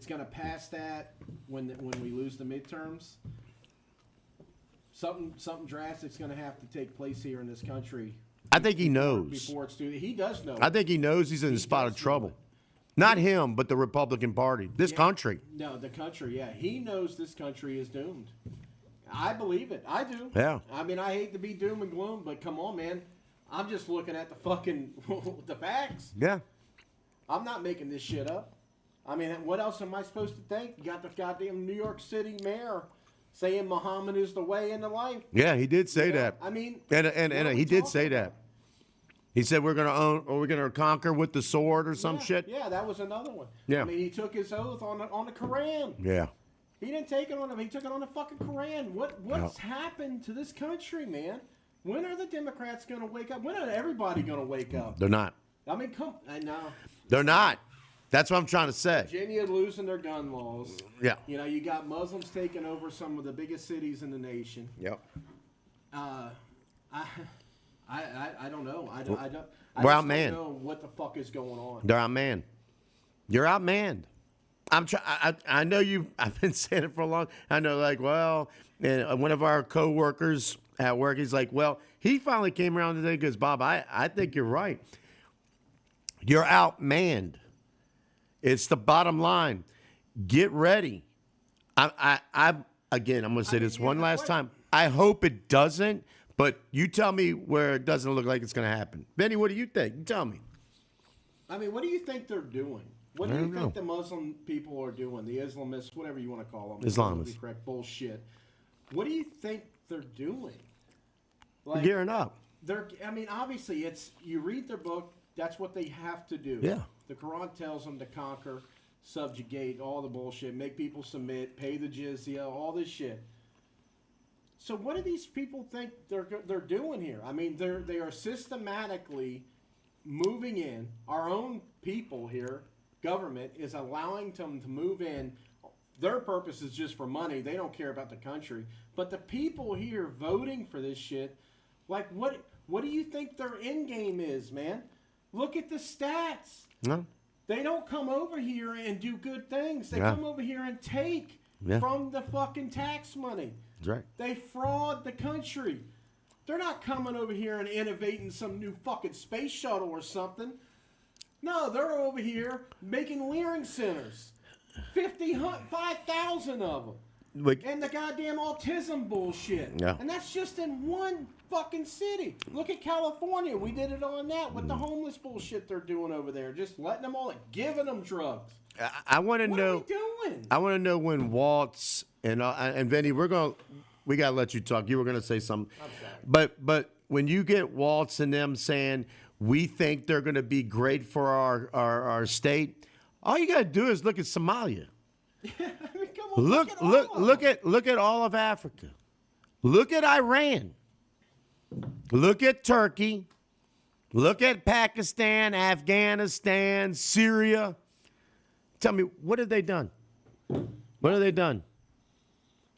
going to pass that when we lose the midterms. Something drastic's going to have to take place here in this country. I think he knows. Before it's due. He does know. I think he knows he's in a spot of trouble. Not him, but the Republican Party. This country. No, the country, He knows this country is doomed. I believe it. I do. Yeah. I mean, I hate to be doom and gloom, but come on, man. I'm just looking at the fucking the facts. Yeah. I'm not making this shit up. I mean, what else am I supposed to think? You got the goddamn New York City mayor saying Muhammad is the way and the life. Yeah, he did say that. I mean, and he did say that. He said we're gonna own or we're gonna conquer with the sword or some shit. Yeah, that was another one. Yeah. I mean, he took his oath on the Quran. Yeah. He didn't take it on him. He took it on the fucking Quran. What's happened to this country, man? When are the Democrats gonna wake up? When are everybody gonna wake up? They're not. I mean, I know. They're not. That's what I'm trying to say. Virginia losing their gun laws. Yeah. You know, you got Muslims taking over some of the biggest cities in the nation. Yep. I don't know. I We're just outmanned. don't know what the fuck is going on. They're outmanned. You're outmanned. I know you. I've been saying it for a long. I know, like, well, and one of our coworkers at work, he's like, well, he finally came around today because Bob, I think you're right. You're outmanned. It's the bottom line. Get ready. I'm going to say this one last time. I hope it doesn't, but you tell me where it doesn't look like it's going to happen. Benny, what do you think? You tell me. I mean, what do you think they're doing? What do you think the Muslim people are doing? The Islamists, whatever you want to call them. Islamists. Correct bullshit. What do you think they're doing? Like, gearing up. I mean, obviously, it's you read their book. That's what they have to do. Yeah. The Quran tells them to conquer, subjugate, all the bullshit, make people submit, pay the jizya, all this shit. So what do these people think they're doing here? I mean, they are systematically moving in. Our own people here, government, is allowing them to move in. Their purpose is just for money. They don't care about the country. But the people here voting for this shit, like, what do you think their end game is, man? Look at the stats. No. They don't come over here and do good things. They come over here and take from the fucking tax money. That's right. They fraud the country. They're not coming over here and innovating some new fucking space shuttle or something. No, they're over here making Leering centers. 5,000 of them. And the goddamn autism bullshit. Yeah. And that's just in one fucking city. Look at California. We did it on that with the homeless bullshit they're doing over there. Just letting them all, giving them drugs. I want to know. What are we doing? I want to know when Waltz and Vinny, we gotta let you talk. You were gonna say something. I'm sorry. But when you get Waltz and them saying we think they're gonna be great for our state, all you gotta do is look at Somalia. I mean, come on, Look at all of Africa. Look at Iran. Look at Turkey. Look at Pakistan, Afghanistan, Syria. Tell me, what have they done? What have they done?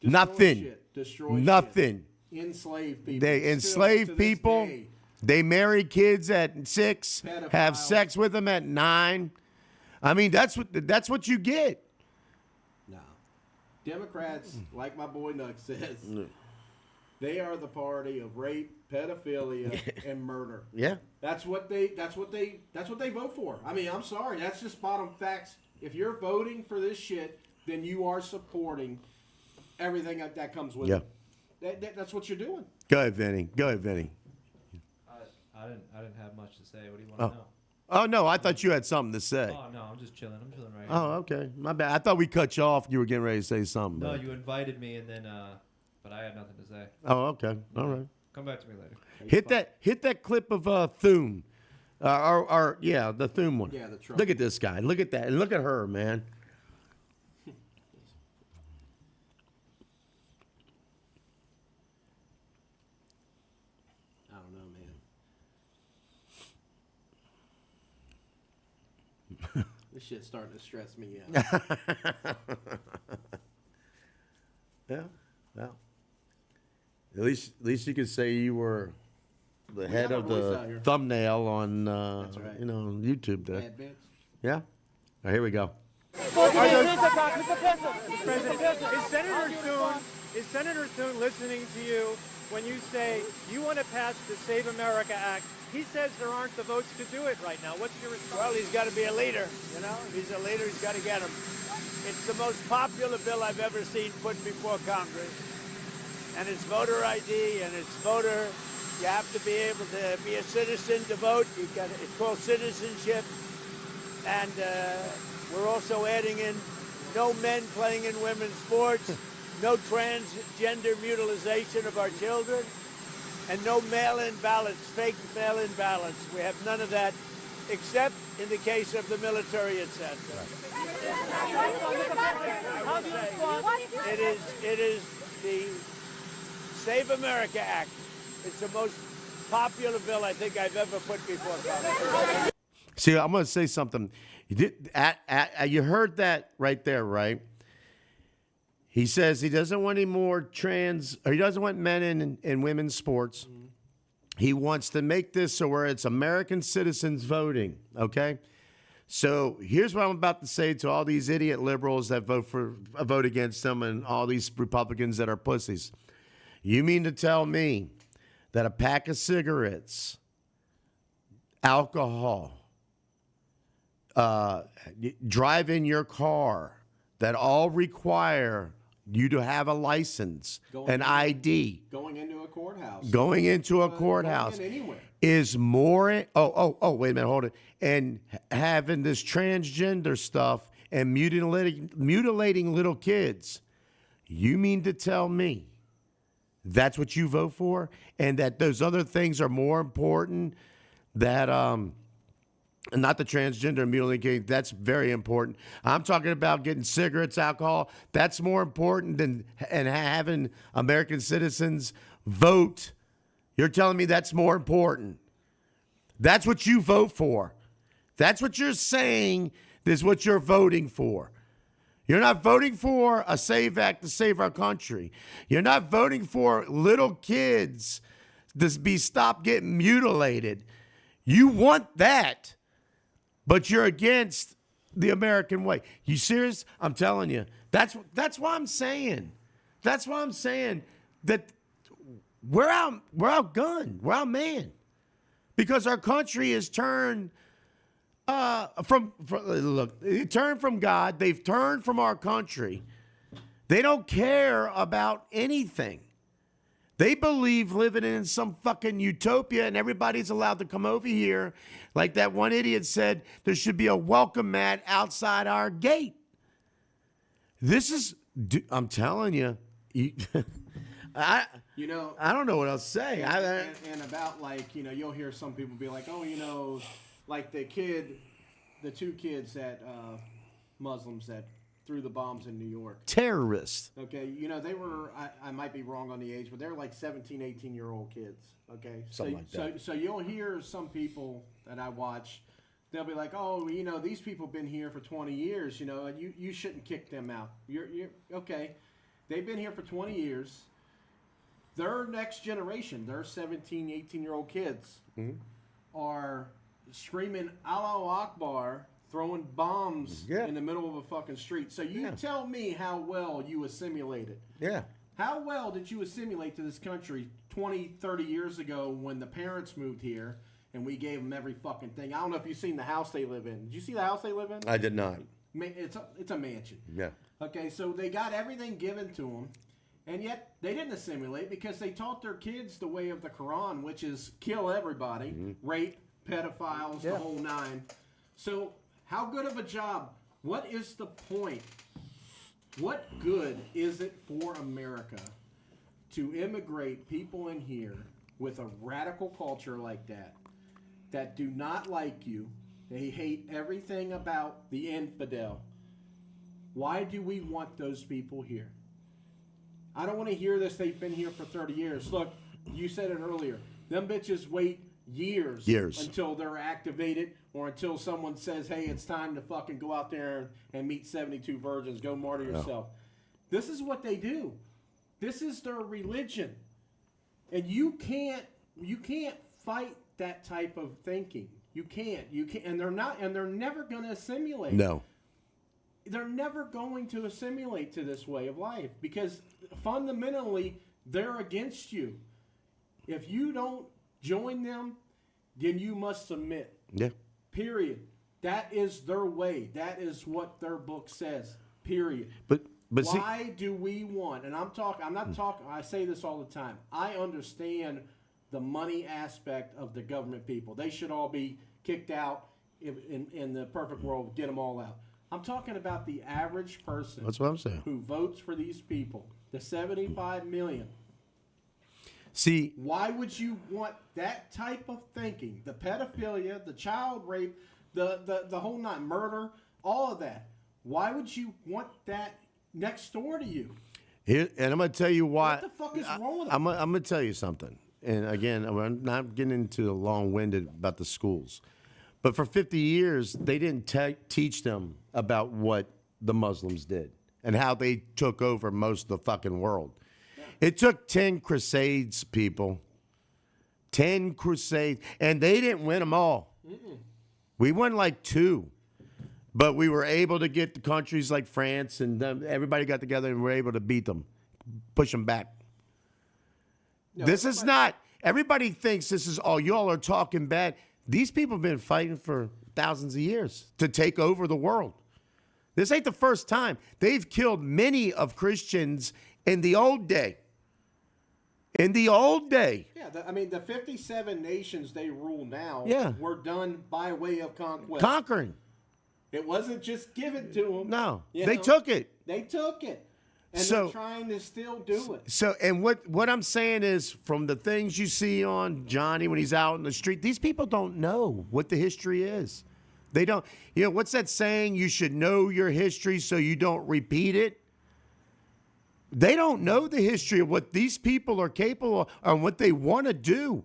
Destroy Nothing. Shit. Destroy Nothing. Shit. Enslave people. They enslave people. Day. They marry kids at 6, Pedophiles. have sex with them at 9. I mean, that's what you get. No. Democrats, like my boy Nuck says, they are the party of rape, pedophilia, and murder. Yeah. That's what they vote for. I mean, I'm sorry, that's just bottom facts. If you're voting for this shit, then you are supporting everything that comes with it. That's what you're doing. Go ahead, Vinny. I didn't have much to say. What do you want to know? Oh, no, I thought you had something to say. Oh, no, I'm just chilling. I'm chilling right Oh, okay. My bad. I thought we cut you off. You were getting ready to say something. now. No, but- you invited me, and then, but I had nothing to say. Oh, okay. All right. Come back to me later. Hit that clip of Thune. The Thune one. Yeah, the truck. Look at this guy. Look at that. And look at her, man. I don't know, man. This shit's starting to stress me out. Yeah. Well. At least you could say you were the head got of our voice out the here. thumbnail on That's right. on YouTube today. Bad bitch. Yeah? All right, here we go. Is Senator Thune listening to you when you say you want to pass the Save America Act? He says there aren't the votes to do it right now. What's your response? Well, he's got to be a leader, you know? If he's a leader, he's got to get him. It's the most popular bill I've ever seen put before Congress. And it's voter ID and it's voter. You have to be able to be a citizen to vote. It's called citizenship. And we're also adding in no men playing in women's sports, no transgender mutilization of our children, and no mail-in ballots, fake mail-in ballots. We have none of that, except in the case of the military, etc. It is the Save America Act. It's the most popular bill I think I've ever put before Congress. See, I'm going to say something. You heard that right there, right? He says he doesn't want any more or he doesn't want men in women's sports. Mm-hmm. He wants to make this so where it's American citizens voting, okay? So here's what I'm about to say to all these idiot liberals that vote against him and all these Republicans that are pussies. You mean to tell me that a pack of cigarettes, alcohol, driving your car, that all require you to have a license, an ID. Going into a courthouse. Going into a courthouse. Going in anywhere. Is more, wait a minute, hold it. And having this transgender stuff and mutilating little kids. You mean to tell me that's what you vote for? And that those other things are more important that, not the transgender and mutilating, that's very important. I'm talking about getting cigarettes, alcohol. That's more important than and having American citizens vote. You're telling me that's more important. That's what you vote for. That's what you're saying is what you're voting for. You're not voting for a SAVE Act to save our country. You're not voting for little kids to be stopped getting mutilated. You want that. But you're against the American way. You serious? I'm telling you. That's why I'm saying. That's why I'm saying that we're outgunned. We're outmanned. Because our country has turned it turned from God. They've turned from our country. They don't care about anything. They believe living in some fucking utopia and everybody's allowed to come over here. Like that one idiot said, there should be a welcome mat outside our gate. I'm telling you, I don't know what else to say. And about you'll hear some people be like, oh, like the two kids that Muslims that threw the bombs in New York. Terrorists. Okay, they were, I might be wrong on the age, but they're like 17, 18-year-old kids. Okay, something like that. So you'll hear some people that I watch, they'll be like, oh, these people have been here for 20 years, you shouldn't kick them out. You're okay. They've been here for 20 years. Their next generation, their 17, 18-year-old kids are screaming Allahu Akbar, throwing bombs in the middle of a fucking street. So you tell me how well you assimilated. Yeah. How well did you assimilate to this country 20, 30 years ago when the parents moved here and we gave them every fucking thing? I don't know if you've seen the house they live in. Did you see the house they live in? I did not. It's a mansion. Yeah. Okay, so they got everything given to them, and yet they didn't assimilate because they taught their kids the way of the Quran, which is kill everybody, rape, pedophiles, the whole nine. So how good of a job? What is the point? What good is it for America to immigrate people in here with a radical culture like that do not like you? They hate everything about the infidel. Why do we want those people here? I don't want to hear this. They've been here for 30 years. Look, you said it earlier. Them bitches wait years until they're activated or until someone says, hey, it's time to fucking go out there and meet 72 virgins. Go martyr yourself. This is what they do. This is their religion. And you can't fight that type of thinking. You can't. And they're never going to assimilate. No. They're never going to assimilate to this way of life because fundamentally they're against you. If you don't join them, then you must submit. Yeah. Period. That is their way. That is what their book says. Period. But why do we want? And I'm not talking. I say this all the time. I understand the money aspect of the government people. They should all be kicked out. In the perfect world, get them all out. I'm talking about the average person. That's what I'm saying. Who votes for these people? The 75 million. See, why would you want that type of thinking? The pedophilia, the child rape, the whole nine, murder, all of that. Why would you want that next door to you? And I'm going to tell you why. What the fuck is wrong with it? I'm going to tell you something. And again, I'm not getting into the long-winded about the schools. But for 50 years, they didn't teach them about what the Muslims did and how they took over most of the fucking world. It took 10 crusades, people. 10 crusades. And they didn't win them all. We won like 2. But we were able to get the countries like France and everybody got together and we were able to beat them, push them back. No, this is not, everybody thinks this is, oh, y'all are talking bad. These people have been fighting for thousands of years to take over the world. This ain't the first time. They've killed many of Christians in the old day. In the old day. Yeah, the 57 nations they rule now were done by way of conquest. Conquering. It wasn't just given to them. No, they took it. They took it. And they're trying to still do it. So, and what I'm saying is, from the things you see on Johnny when he's out in the street, these people don't know what the history is. They don't. You know, what's that saying? You should know your history so you don't repeat it. They don't know the history of what these people are capable of and what they want to do.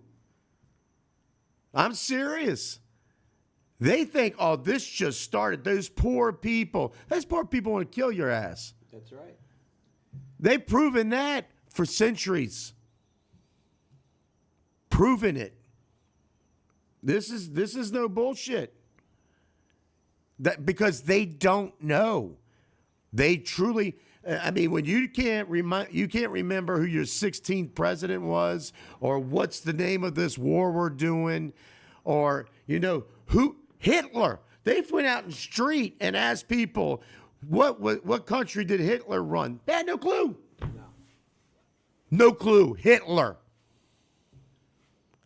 I'm serious. They think, oh, this just started. Those poor people want to kill your ass. That's right. They've proven that for centuries. Proven it. This is no bullshit. That because they don't know. They truly, I mean, when you can't remember who your 16th president was, or what's the name of this war we're doing, or who Hitler. They went out in the street and asked people, what country did Hitler run? They had no clue. No clue. Hitler.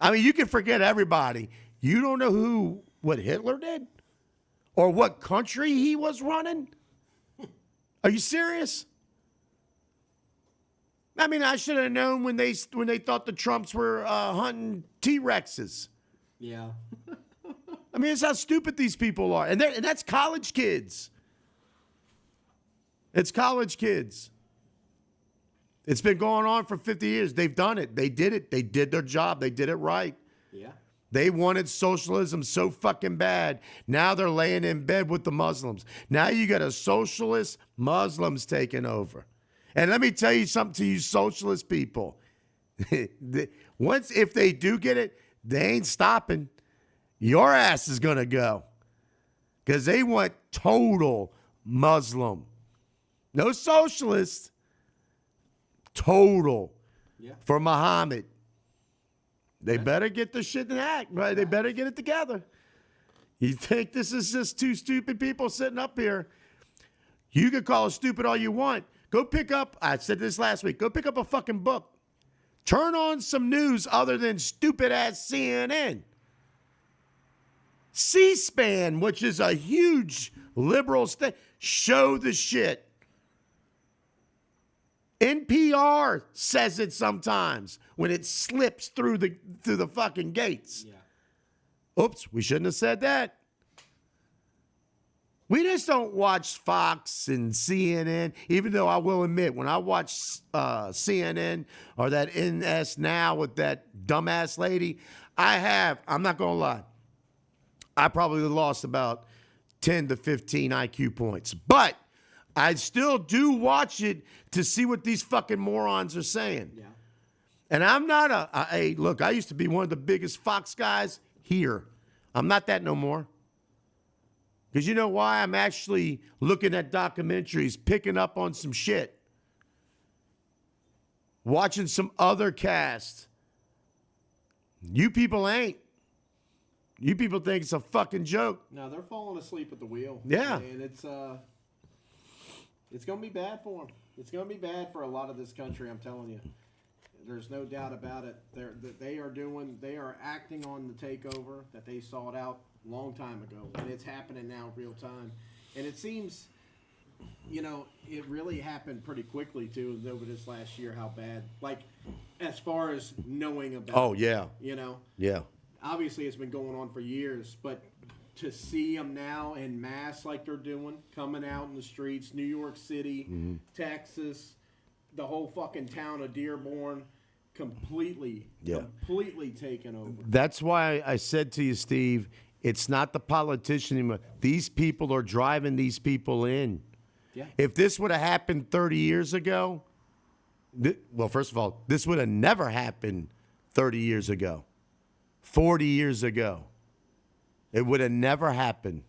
I mean, you can forget everybody. You don't know what Hitler did? Or what country he was running? Are you serious? I mean, I should have known when they thought the Trumps were hunting T-Rexes. Yeah. I mean, it's how stupid these people are. And that's college kids. It's college kids. It's been going on for 50 years. They've done it. They did it. They did their job. They did it right. Yeah. They wanted socialism so fucking bad. Now they're laying in bed with the Muslims. Now you got a socialist Muslims taking over. And let me tell you something to you socialist people. If they do get it, they ain't stopping. Your ass is going to go. Because they want total Muslim. No socialist. Total. Yeah. For Muhammad. They better get the shit in act, right? They better get it together. You think this is just two stupid people sitting up here? You can call it stupid all you want. Go pick up, I said this last week, go pick up a fucking book. Turn on some news other than stupid-ass CNN. C-SPAN, which is a huge liberal state, show the shit. NPR says it sometimes when it slips through the fucking gates. Yeah. Oops, we shouldn't have said that. We just don't watch Fox and CNN, even though I will admit, when I watch CNN or that NS Now with that dumbass lady, I'm not going to lie, I probably lost about 10 to 15 IQ points. But I still do watch it to see what these fucking morons are saying. Yeah. And I'm not look, I used to be one of the biggest Fox guys here. I'm not that no more. Because you know why? I'm actually looking at documentaries, picking up on some shit. Watching some other cast. You people ain't. You people think it's a fucking joke. No, they're falling asleep at the wheel. Yeah. And it's going to be bad for them. It's going to be bad for a lot of this country, I'm telling you. There's no doubt about it. They are acting on the takeover that they sought out a long time ago, and it's happening now real time. And it seems, it really happened pretty quickly too over this last year. How bad, like as far as knowing about. Oh yeah. Yeah. Obviously, it's been going on for years, but to see them now en masse like they're doing, coming out in the streets, New York City, Texas, the whole fucking town of Dearborn, completely taken over. That's why I said to you, Steve, It's not the politician anymore. These people are driving these people in. Yeah. If this would have happened 30 years ago, well, first of all, this would have never happened 30 years ago, 40 years ago. It would have never happened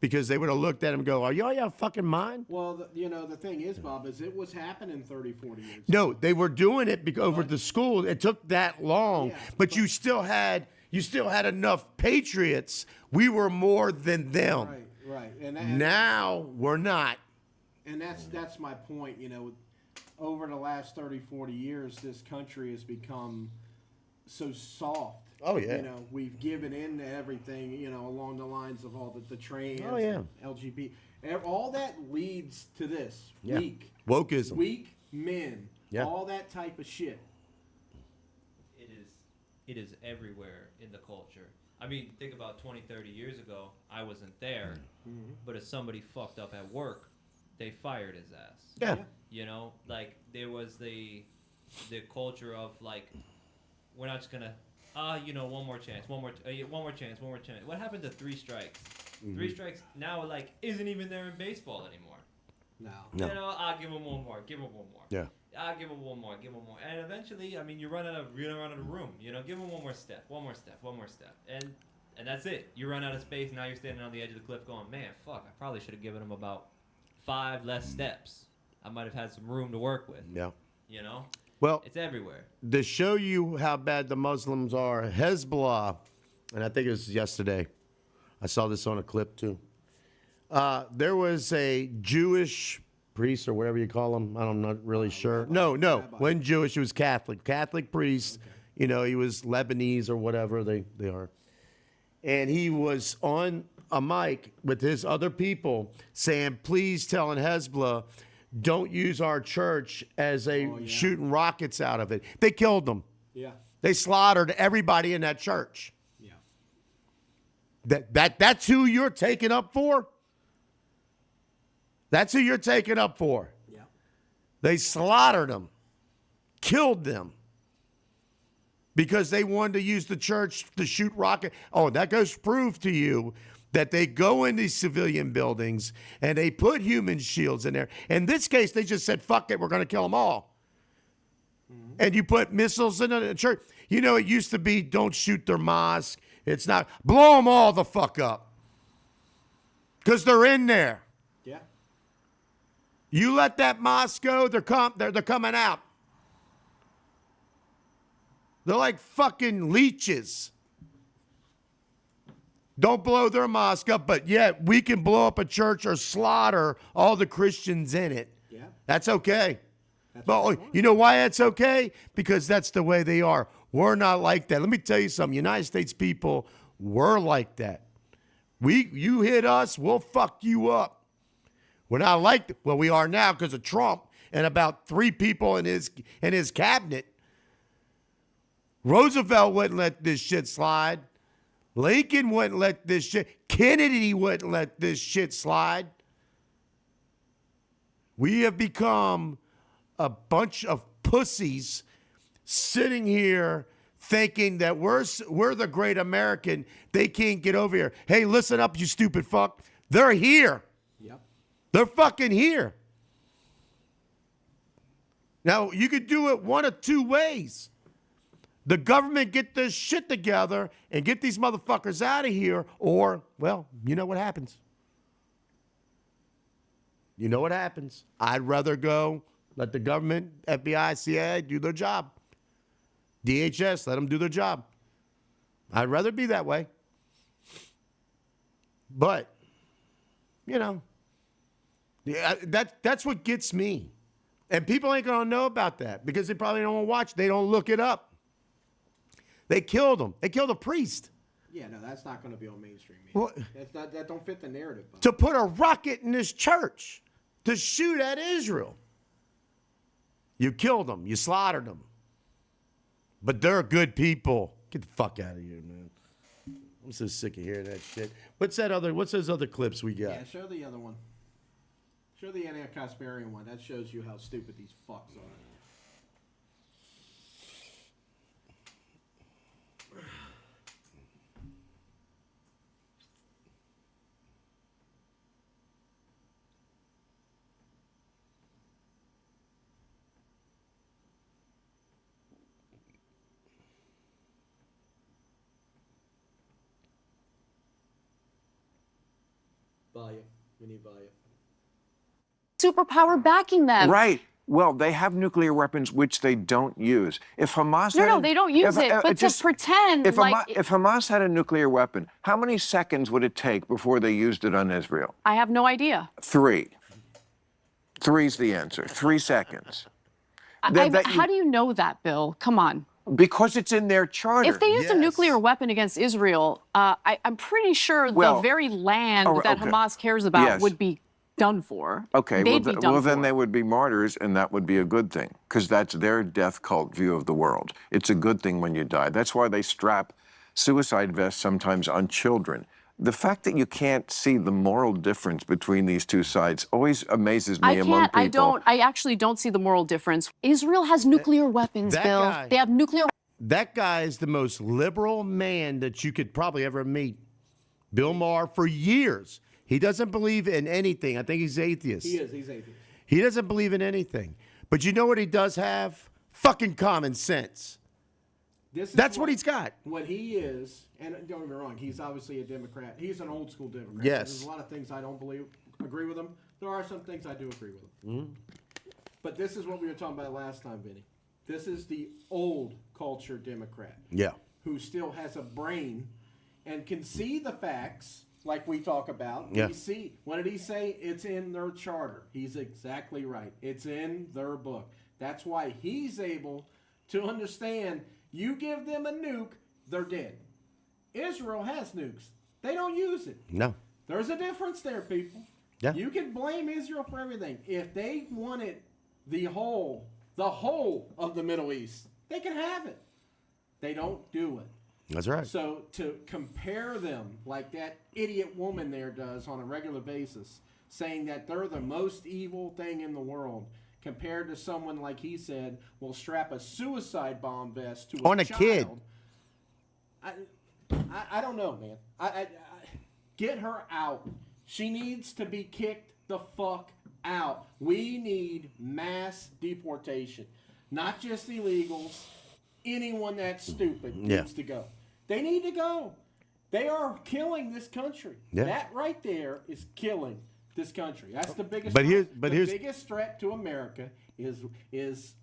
because they would have looked at him and go, are you out of your fucking mind? Well, the thing is, Bob, is it was happening 30, 40 years ago. No, they were doing it over at the school. It took that long, Yeah, but you still had enough patriots. We were more than them. Right. And Now we're not. And that's my point. Over the last 30, 40 years, this country has become so soft. Oh, yeah. We've given in to everything, along the lines of all the trans, Oh, yeah. LGBT. All that leads to this. Yeah. Weak Wokeism. men. Yeah. All that type of shit. It is everywhere in the culture. I mean, think about 20, 30 years ago. I wasn't there, but if somebody fucked up at work, they fired his ass. Yeah. Like there was the culture of like, we're not just gonna, one more chance, one more chance. What happened to 3 strikes? 3 strikes now like isn't even there in baseball anymore. No. I'll give him one more. Give him one more. Yeah. I'll give him one more. And eventually, I mean, you run out of room. Give him one more step. And that's it. You run out of space. Now you're standing on the edge of the cliff going, man, fuck, I probably should have given him about 5 less steps. I might have had some room to work with. Yeah. Well, it's everywhere. To show you how bad the Muslims are, Hezbollah, and I think it was yesterday, I saw this on a clip too. There was a Jewish priest or whatever you call him. I'm not really sure. No, wasn't Jewish. He was Catholic. Catholic priest. Okay. He was Lebanese or whatever they are. And he was on a mic with his other people saying, please telling Hezbollah, don't use our church as shooting rockets out of it. They killed them. Yeah. They slaughtered everybody in that church. Yeah. That's who you're taking up for? That's who you're taking up for. Yeah. They slaughtered them, killed them, because they wanted to use the church to shoot rockets. Oh, that goes to prove to you that they go in these civilian buildings and they put human shields in there. In this case, they just said, fuck it, we're going to kill them all. Mm-hmm. And you put missiles in the church. It used to be don't shoot their mosque. It's not. Blow them all the fuck up. Because they're in there. Yeah. You let that mosque go, they're coming out. They're like fucking leeches. Don't blow their mosque up, but yet we can blow up a church or slaughter all the Christians in it. Yeah. That's okay. But you know why that's okay? Because that's the way they are. We're not like that. Let me tell you something. United States people, we're like that. You hit us, we'll fuck you up. We're not like, well, we are now because of Trump and about 3 people in his cabinet. Roosevelt wouldn't let this shit slide. Lincoln wouldn't let this shit. Kennedy wouldn't let this shit slide. We have become a bunch of pussies sitting here thinking that we're the great American. They can't get over here. Hey, listen up, you stupid fuck. They're here. Yep. They're fucking here. Now, you could do it one of 2 ways. The government get this shit together and get these motherfuckers out of here, or, well, you know what happens. You know what happens. I'd rather go let the government, FBI, CIA do their job. DHS, let them do their job. I'd rather be that way. But, that's what gets me. And people ain't going to know about that because they probably don't watch. They don't look it up. They killed him. They killed a priest. Yeah, no, that's not going to be on mainstream media. Well, that don't fit the narrative. Bob. To put a rocket in this church to shoot at Israel. You killed them. You slaughtered them. But they're good people. Get the fuck out of here, man. I'm so sick of hearing that shit. What's those other clips we got? Yeah, show the other one. Show the anti-Kasperian one. That shows you how stupid these fucks are. Volume. We need volume. Superpower backing them. Right. Well, they have nuclear weapons which they don't use. If Hamas No, had no, they don't use it. But just to pretend if like if Hamas had a nuclear weapon, how many seconds would it take before they used it on Israel? I have no idea. 3. 3's the answer. 3 seconds. How do you know that, Bill? Come on. Because it's in their charter. If they used a nuclear weapon against Israel, I'm pretty sure the very land that Hamas cares about would be done for. Okay, They'd be done for. then they would be martyrs, and that would be a good thing, because that's their death cult view of the world. It's a good thing when you die. That's why they strap suicide vests sometimes on children. The fact that you can't see the moral difference between these two sides always amazes me among people. I actually don't see the moral difference. Israel has nuclear weapons, Bill. They have nuclear. That guy is the most liberal man that you could probably ever meet. Bill Maher, for years. He doesn't believe in anything. I think he's atheist. He is. He's atheist. He doesn't believe in anything. But you know what he does have? Fucking common sense. That's what he's got. What he is, and don't get me wrong, he's obviously a Democrat. He's an old school Democrat. Yes. There's a lot of things I don't agree with him. There are some things I do agree with him. Mm-hmm. But this is what we were talking about last time, Vinny. This is the old culture Democrat. Yeah. Who still has a brain and can see the facts like we talk about. Yeah. What did he say? It's in their charter. He's exactly right. It's in their book. That's why he's able to understand you give them a nuke, they're dead. Israel has nukes. They don't use it. No. There's a difference there, people. Yeah. You can blame Israel for everything. If they wanted the whole of the Middle East, they can have it. They don't do it. That's right. So to compare them like that idiot woman there does on a regular basis, saying that they're the most evil thing in the world, compared to someone like he said will strap a suicide bomb vest to on a child, kid. I don't know, man. I get her out. She needs to be kicked the fuck out. We need mass deportation, not just illegals. Anyone that's stupid needs to go. They need to go. They are killing this country. Yeah. That right there is killing this country. That's the biggest. The biggest threat to America is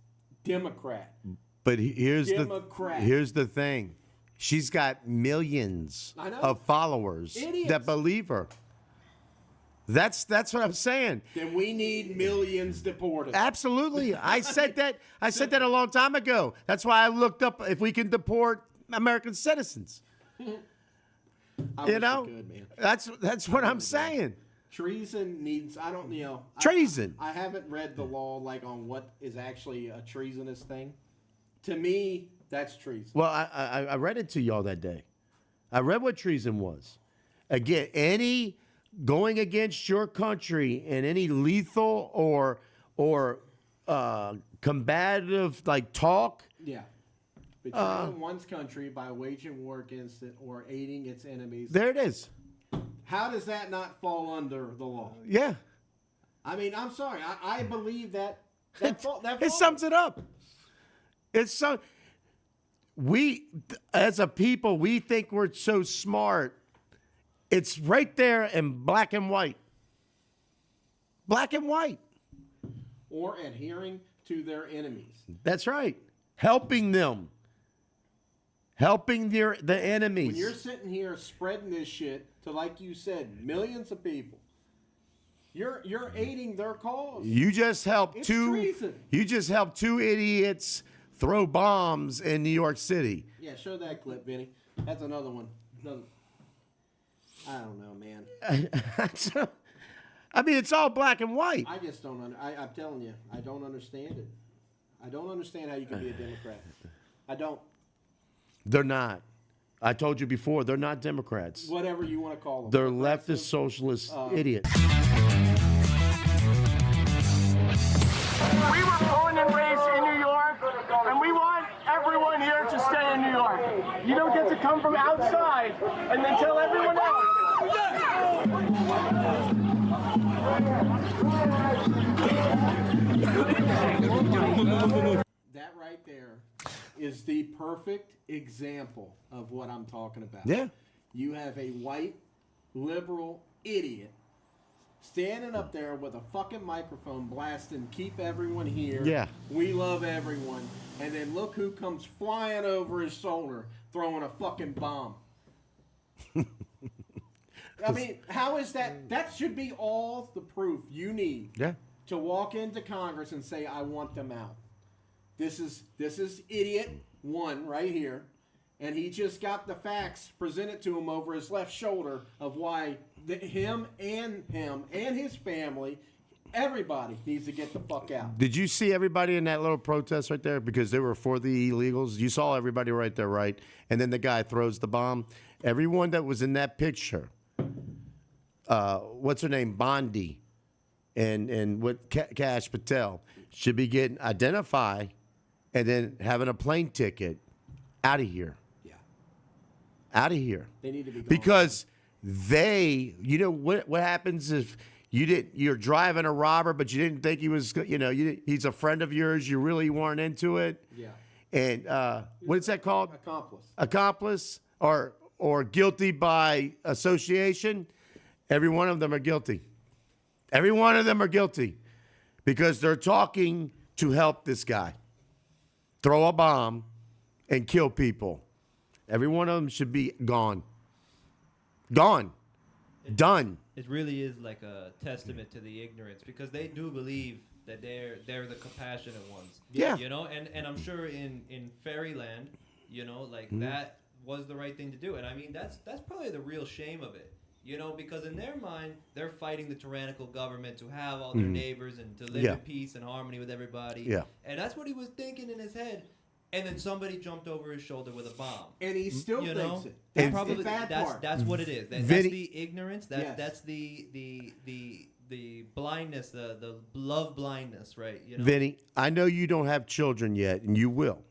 Democrat. But here's Democrat. here's the thing. She's got millions of followers that believe her. That's what I'm saying. Then we need millions deported. Absolutely. I said that a long time ago. That's why I looked up if we can deport American citizens. I wish we could, man. That's what I'm saying. Treason needs, treason. I haven't read the law on what is actually a treasonous thing. To me, that's treason. Well, I read it to y'all that day. I read what treason was. Again, any going against your country in any lethal or combative talk. Yeah. Betraying one's country by waging war against it or aiding its enemies. There it is. How does that not fall under the law? Yeah. I mean, I'm sorry. I believe that it sums it up. We, as a people, we think we're so smart. It's right there in black and white. Black and white. Or adhering to their enemies. That's right. Helping them. Helping the enemies. When you're sitting here spreading this shit to, like you said, millions of people, you're aiding their cause. You just helped treason. You just helped two idiots throw bombs in New York City. Yeah, show that clip, Vinny. That's another one. I don't know, man. I mean, it's all black and white. I just don't. I'm telling you, I don't understand it. I don't understand how you can be a Democrat. I don't. They're not. I told you before, they're not Democrats. Whatever you want to call them. They're leftist socialist idiots. We were born and raised in New York, and we want everyone here to stay in New York. You don't get to come from outside and then tell everyone else. That right there is the perfect example of what I'm talking about. Yeah. You have a white liberal idiot standing up there with a fucking microphone blasting, keep everyone here. Yeah. We love everyone. And then look who comes flying over his shoulder throwing a fucking bomb. I mean, how is that? That should be all the proof you need to walk into Congress and say, I want them out. This is idiot one right here. And he just got the facts presented to him over his left shoulder of why him and his family, everybody needs to get the fuck out. Did you see everybody in that little protest right there? Because they were for the illegals. You saw everybody right there, right? And then the guy throws the bomb. Everyone that was in that picture, what's her name? Bondi and what Cash Patel should be getting identified and then having a plane ticket out of here. Yeah. Out of here. They need to be gone. Because you know what happens if you're driving a robber, but you didn't think he was, he's a friend of yours, you really weren't into it. Yeah. And what is that called? Accomplice. Or guilty by association. Every one of them are guilty. Every one of them are guilty because they're talking to help this guy throw a bomb and kill people. Every one of them should be gone. Gone. Done. It really is like a testament to the ignorance because they do believe that they're the compassionate ones. Yeah. You know, and I'm sure in fairyland, that was the right thing to do. And I mean that's probably the real shame of it. Because in their mind, they're fighting the tyrannical government to have all their neighbors and to live in peace and harmony with everybody. Yeah. And that's what he was thinking in his head. And then somebody jumped over his shoulder with a bomb. And he still thinks it. That's That's probably the bad part. That's what it is. That's the ignorance. That's the blindness, the love blindness, right? Vinny, I know you don't have children yet, and you will.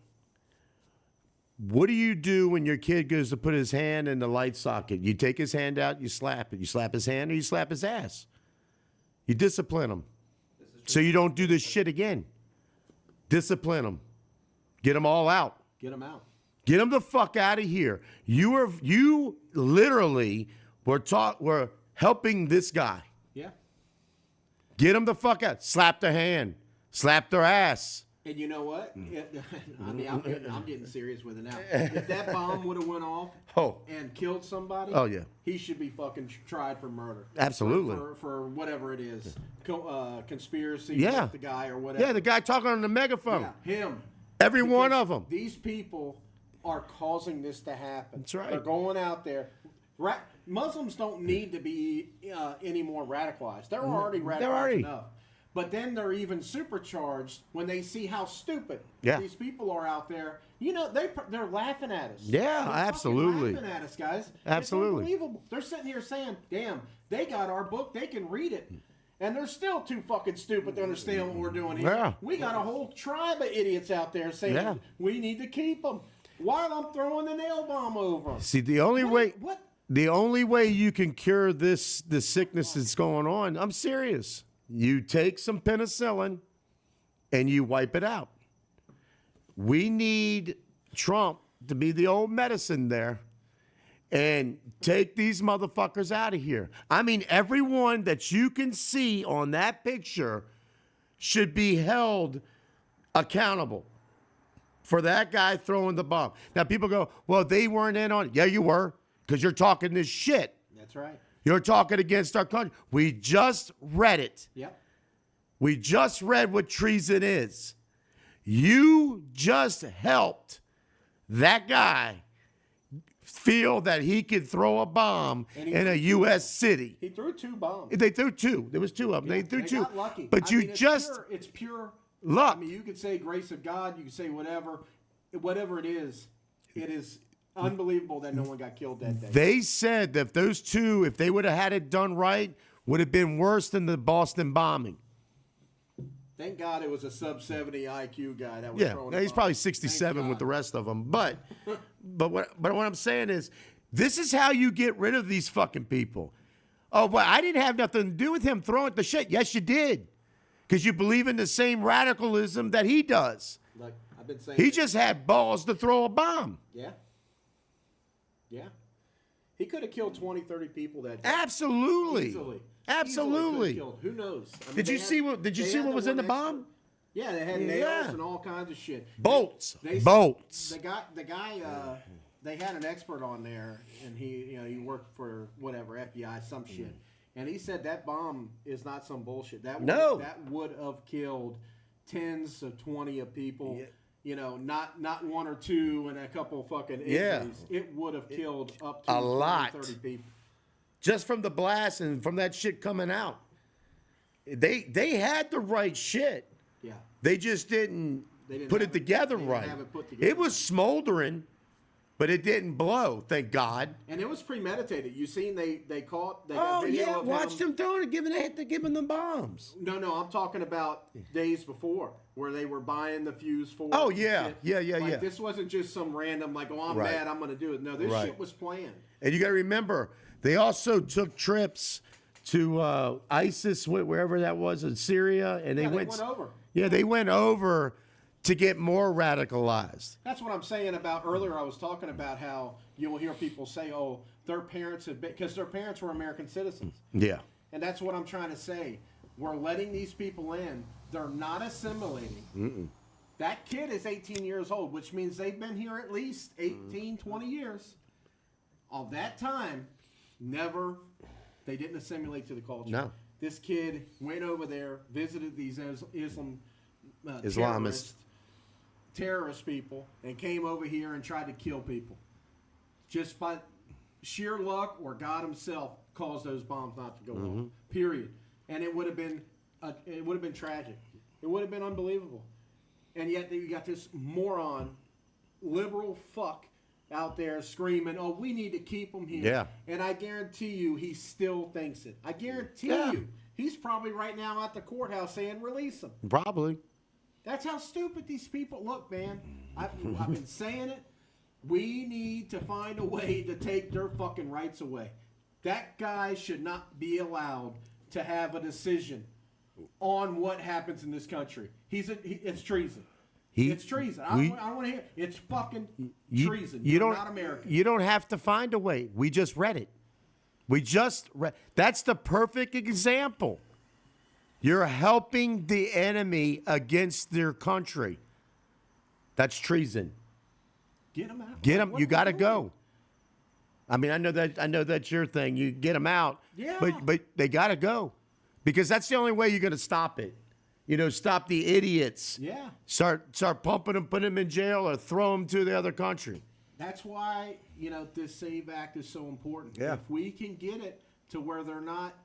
What do you do when your kid goes to put his hand in the light socket? You take his hand out, you slap it. You slap his hand or you slap his ass. You discipline him so you don't do this shit again. Discipline him. Get them all out. Get them out. Get them the fuck out of here. You literally were helping this guy. Yeah. Get them the fuck out. Slap their hand. Slap their ass. And you know what? I mean, I'm getting serious with it now. If that bomb would have went off and killed somebody, he should be fucking tried for murder. Absolutely. For whatever it is, conspiracy with the guy or whatever. Yeah, the guy talking on the megaphone. Yeah, him. Every one of them. These people are causing this to happen. That's right. They're going out there. Muslims don't need to be any more radicalized. They're already radicalized enough. But then they're even supercharged when they see how stupid these people are out there. They're laughing at us. Yeah, they're absolutely. Laughing at us, guys. Absolutely. It's unbelievable. They're sitting here saying, damn, they got our book. They can read it. And they're still too fucking stupid to understand what we're doing here. Yeah. We got a whole tribe of idiots out there saying we need to keep them while I'm throwing the nail bomb over them. See, the only way you can cure this sickness that's going on, I'm serious. You take some penicillin and you wipe it out. We need Trump to be the old medicine there and take these motherfuckers out of here. I mean, everyone that you can see on that picture should be held accountable for that guy throwing the bomb. Now, people go, well, they weren't in on it. Yeah, you were, because you're talking this shit. That's right. You're talking against our country. We just read it. Yep. We just read what treason is. You just helped that guy feel that he could throw a bomb in a U.S. city. He threw 2 bombs. They threw 2. There was 2 of them. Yeah, they threw 2. Got lucky. But it's pure luck. I mean, you could say grace of God. You could say whatever it is. It is unbelievable that no one got killed that day. They said that those 2, if they would have had it done right, would have been worse than the Boston bombing. Thank God it was a sub-70 IQ guy that was throwing. Yeah, he's probably 67 with the rest of them. But what I'm saying is, this is how you get rid of these fucking people. Oh, but I didn't have nothing to do with him throwing the shit. Yes, you did, because you believe in the same radicalism that he does. Like I've been saying, he just had balls to throw a bomb. Yeah. Yeah. He could have killed 20, 30 people that day. Absolutely. Easily. Absolutely. Easily could have killed. Who knows? I mean, Did you see what was in the bomb? Yeah, they had nails and all kinds of shit. Bolts. Bolts. The guy they had an expert on there, and he worked for whatever, FBI, some shit. And he said that bomb is not some bullshit. That would have killed tens of 20 of people. Yeah. You know, not one or two and a couple fucking injuries. Yeah. It would have killed up to 20, 30 people. Just from the blast and from that shit coming out. They had the right shit. Yeah. They just didn't put it together right. It was smoldering, but it didn't blow, thank God. And it was premeditated. You seen they caught. They got video of watched them throwing it, giving them bombs. No, I'm talking about days before where they were buying the fuse for. Oh yeah. This wasn't just some random I'm mad, I'm gonna do it. No, this shit was planned. And you got to remember, they also took trips to ISIS, wherever that was in Syria, and they went over. Yeah, they went over to get more radicalized. That's what I'm saying about earlier. I was talking about how you'll hear people say, "Oh, their parents had been," because their parents were American citizens. Yeah. And that's what I'm trying to say. We're letting these people in. They're not assimilating. That kid is 18 years old, which means they've been here at least 18, 20 years. Of that time, they didn't assimilate to the culture. No. This kid went over there, visited these Islamists. terrorist people, and came over here and tried to kill people. Just by sheer luck or God himself caused those bombs not to go off. Period. And it would have been tragic. It would have been unbelievable. And yet you got this moron, liberal fuck out there screaming, "Oh, we need to keep them here." Yeah. And I guarantee you, he still thinks it. I guarantee you, he's probably right now at the courthouse saying, "Release them." Probably. That's how stupid these people look, man. I've been saying it. We need to find a way to take their fucking rights away. That guy should not be allowed to have a decision on what happens in this country. It's treason. It's treason. I want to hear it. It's fucking treason. You're not American. You don't have to find a way. We just read it. That's the perfect example. You're helping the enemy against their country. That's treason. Get them out. Get them. You got to go. I mean, I know that's your thing. You get them out. Yeah. But they got to go, because that's the only way you're going to stop it. Stop the idiots. Yeah. Start pumping them, put them in jail, or throw them to the other country. That's why this SAVE Act is so important. Yeah. If we can get it to where they're not.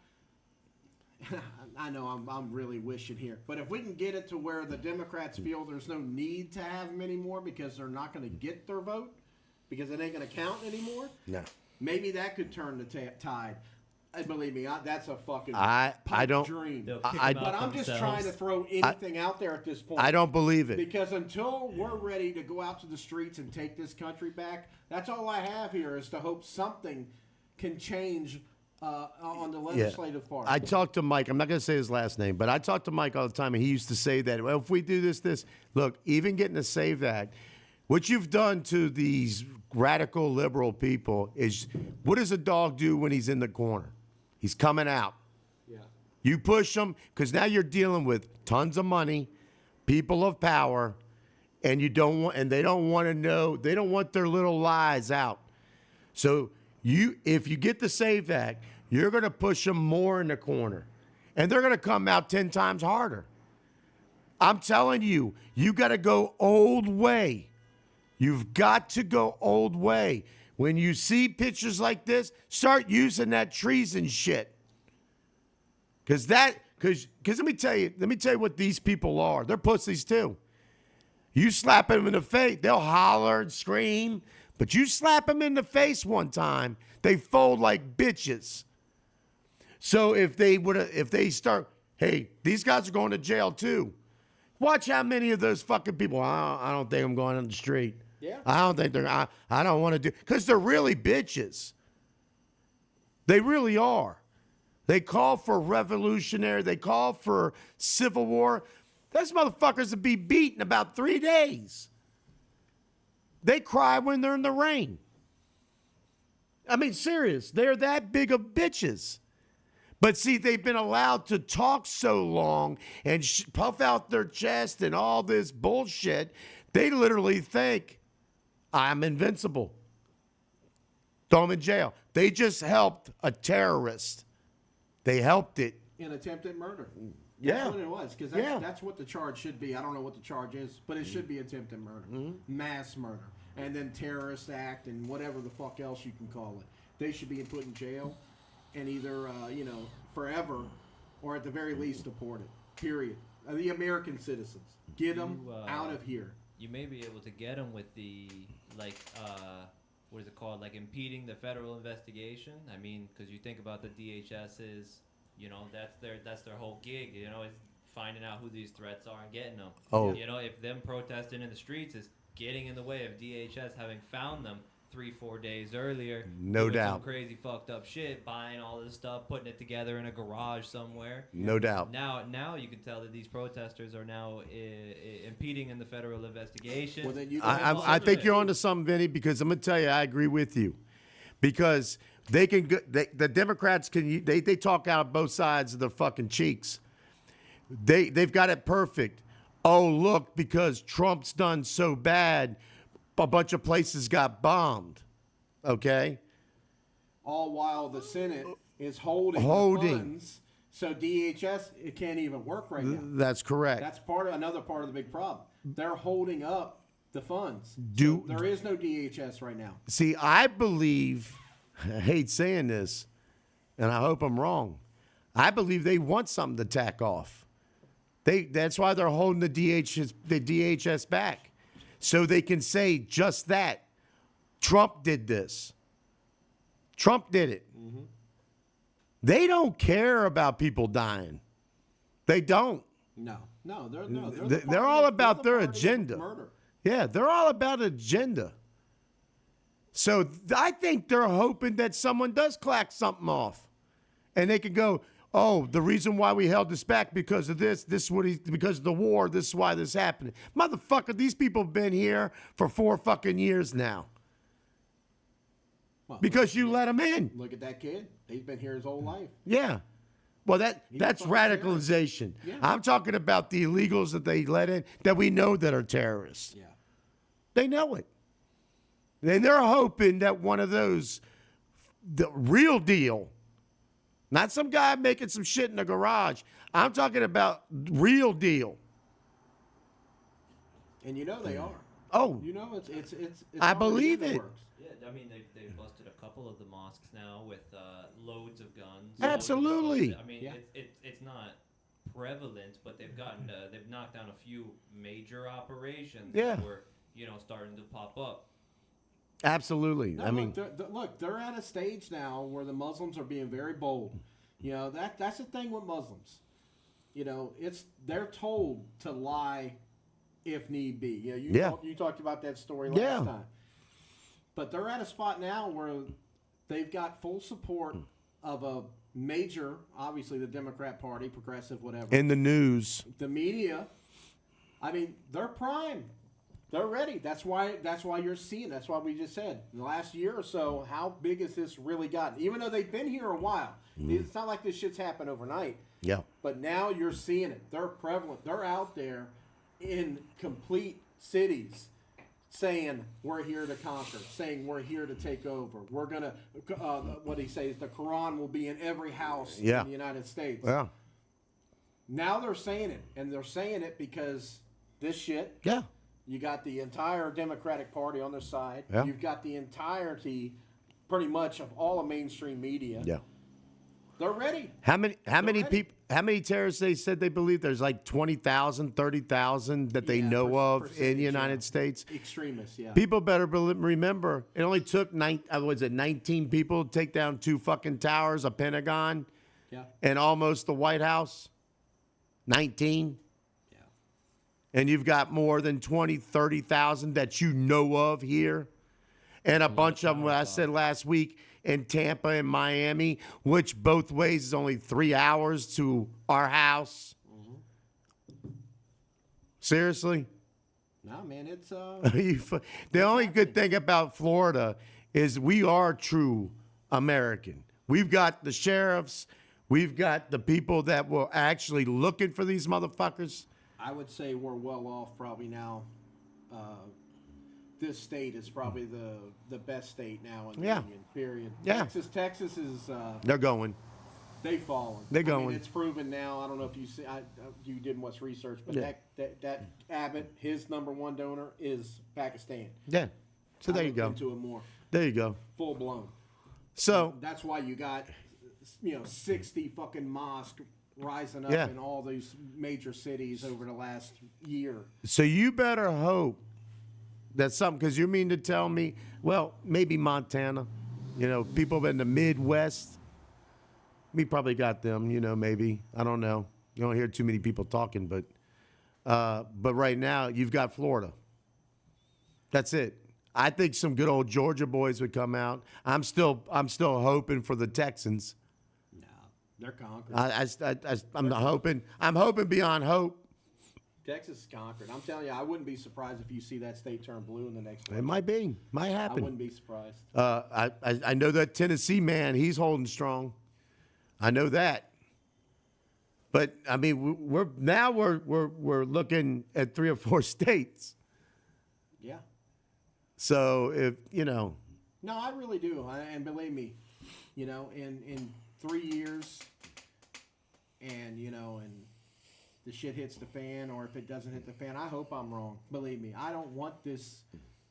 I know I'm really wishing here, but if we can get it to where the Democrats feel there's no need to have them anymore because they're not going to get their vote, because it ain't going to count anymore. No. Maybe that could turn the tide. Believe me, that's a fucking dream. But I'm just trying to throw anything out there at this point. I don't believe it. Because until we're ready to go out to the streets and take this country back, that's all I have here is to hope something can change on the legislative part. I talked to Mike. I'm not going to say his last name, but I talk to Mike all the time, and he used to say that, well, if we do this, look, even getting the SAVE Act, what you've done to these radical liberal people is, what does a dog do when he's in the corner? He's coming out. Yeah. You push them, because now you're dealing with tons of money, people of power, and they don't want to know, they don't want their little lies out. So if you get the SAVE Act, you're going to push them more in the corner, and they're going to come out 10 times harder. I'm telling you, you got to go old way. You've got to go old way. When you see pictures like this, start using that treason shit. Because let me tell you what these people are. They're pussies too. You slap them in the face, they'll holler and scream. But you slap them in the face one time, they fold like bitches. So if they start, hey, these guys are going to jail too. Watch how many of those fucking people. I don't think I'm going on the street. Yeah. I don't think I don't want to do, because they're really bitches. They really are. They call for revolutionary. They call for civil war. Those motherfuckers would be beat in about 3 days. They cry when they're in the rain. I mean, serious. They're that big of bitches. But see, they've been allowed to talk so long and puff out their chest and all this bullshit. They literally think, I'm invincible. Throw them in jail. They just helped a terrorist. They helped it. In attempted murder. Yeah. That's what it was, because that's what the charge should be. I don't know what the charge is, but it should be attempted murder. Mass murder. And then terrorist act and whatever the fuck else you can call it. They should be put in jail and either, forever or at the very least deported. Period. The American citizens. Get them out of here. You may be able to get them with the, what is it called? Like impeding the federal investigation. I mean, because you think about the DHS's, that's their whole gig. Is finding out who these threats are and getting them. Oh. If them protesting in the streets is getting in the way of DHS having found them 3-4 days earlier. No doing doubt. Some crazy fucked up shit, buying all this stuff, putting it together in a garage somewhere. No doubt. Now you can tell that these protesters are now impeding in the federal investigation. Well, then you I think you're onto something, Vinny, because I'm going to tell you, I agree with you. Because they can, the Democrats can, they talk out both sides of their fucking cheeks. They've got it perfect. Oh, look, because Trump's done so bad, a bunch of places got bombed. Okay? all while the Senate is holding the funds. So DHS, it can't even work right now. That's correct. That's another part of the big problem. They're holding up the funds. So there is no DHS right now. See, I believe, I hate saying this, and I hope I'm wrong. I believe they want something to tack off. That's why they're holding the DHS back, so they can say just that. Trump did this. Trump did it. Mm-hmm. They don't care about people dying. They don't. No, they're all about their agenda. Murder. Yeah, they're all about agenda. So I think they're hoping that someone does clack something off, and they can go, "Oh, the reason why we held this back because of this. Because of the war. This is why this happened." Motherfucker, these people have been here for 4 fucking years now. Well, because you let them in. Look at that kid. He's been here his whole life. Yeah. Well, that's radicalization. Yeah. I'm talking about the illegals that they let in that we know that are terrorists. Yeah. They know it. And they're hoping that one of those, the real deal, not some guy making some shit in the garage. I'm talking about real deal. And you know they are. Oh. You know it's I believe it. Yeah, I mean they've busted a couple of the mosques now with loads of guns. Absolutely. I mean it's not prevalent, but they've knocked down a few major operations that were starting to pop up. Absolutely. No, I mean, look, they're at a stage now where the Muslims are being very bold. That's the thing with Muslims. They're told to lie if need be. You talked about that story last time. But they're at a spot now where they've got full support of a major, obviously the Democrat Party, progressive, whatever. In the news. The media. I mean, they're primed. They're ready. That's why you're seeing. That's why we just said in the last year or so, how big has this really gotten? Even though they've been here a while, it's not like this shit's happened overnight. Yeah. But now you're seeing it. They're prevalent. They're out there in complete cities, saying we're here to conquer, saying we're here to take over. We're gonna. What he says, the Quran will be in every house in the United States. Yeah. Now they're saying it, and they're saying it because this shit. Yeah. You got the entire Democratic Party on their side. Yeah. You've got the entirety, pretty much, of all of mainstream media. Yeah. They're ready. How many people? How many terrorists they said they believe? There's like 20,000, 30,000 that they know of in the United States. Extremists, yeah. People better remember it only took 19 people to take down 2 fucking towers, a Pentagon, and almost the White House. 19. And you've got more than 20, 30,000 that you know of here. And a bunch of them, I said last week, in Tampa and Miami, which both ways is only 3 hours to our house. Mm-hmm. Seriously? No, man, it's... The only good thing about Florida is we are true American. We've got the sheriffs. We've got the people that were actually looking for these motherfuckers. I would say we're well off probably now. This state is probably the best state now in the union, period. Yeah. Texas is... They're going. They've fallen. They're going. I mean, it's proven now. I don't know if you see. You did much research, but that Abbott, his #1 donor is Pakistan. Yeah. So there I you go. looked into it more. There you go. Full blown. So that's why you got 60 fucking mosques rising up in all these major cities over the last year. So you better hope that something, because you mean to tell me, well, maybe Montana, people in the Midwest. We probably got them, maybe. I don't know. You don't hear too many people talking, but right now you've got Florida. That's it. I think some good old Georgia boys would come out. I'm still hoping for the Texans. No, they're conquered. I'm hoping beyond hope. Texas is conquered. I'm telling you, I wouldn't be surprised if you see that state turn blue in the next It might happen. I wouldn't be surprised. I know that Tennessee man, he's holding strong. I know that. But I mean, we're looking at 3 or 4 states. Yeah. So if No, I really do. And believe me, in 3 years, and and the shit hits the fan, or if it doesn't hit the fan, I hope I'm wrong. Believe me, I don't want this.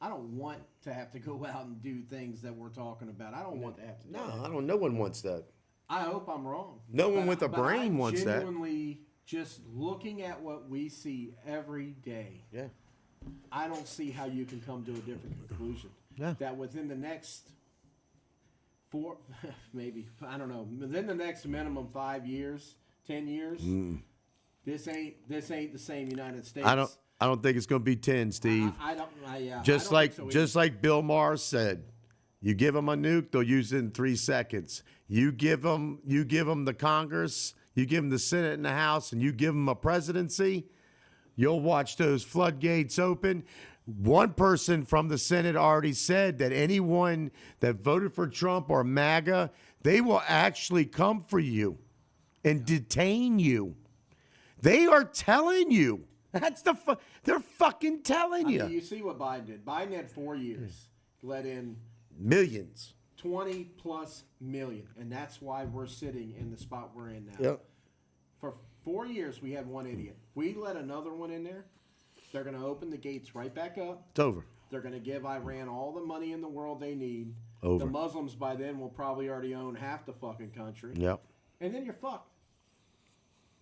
I don't want to have to go out and do things that we're talking about. I don't want to have to. No one wants that. I hope I'm wrong. No one with a brain wants that. Genuinely, just looking at what we see every day. Yeah. I don't see how you can come to a different conclusion. Yeah. That within the next 4, maybe, I don't know, within the next minimum 5 years, 10 years, this ain't the same United States. I don't think it's going to be 10, Steve. Just like Bill Maher said, you give them a nuke, they'll use it in 3 seconds. You give them the Congress, you give them the Senate and the House, and you give them a presidency, you'll watch those floodgates open. One person from the Senate already said that anyone that voted for Trump or MAGA, they will actually come for you and detain you. They are telling you. They're fucking telling you. You see what Biden did. Biden had 4 years, let in millions. 20+ million. And that's why we're sitting in the spot we're in now. Yep. For 4 years, we had one idiot. We let another one in there. They're going to open the gates right back up. It's over. They're going to give Iran all the money in the world they need. Over. The Muslims by then will probably already own half the fucking country. Yep. And then you're fucked.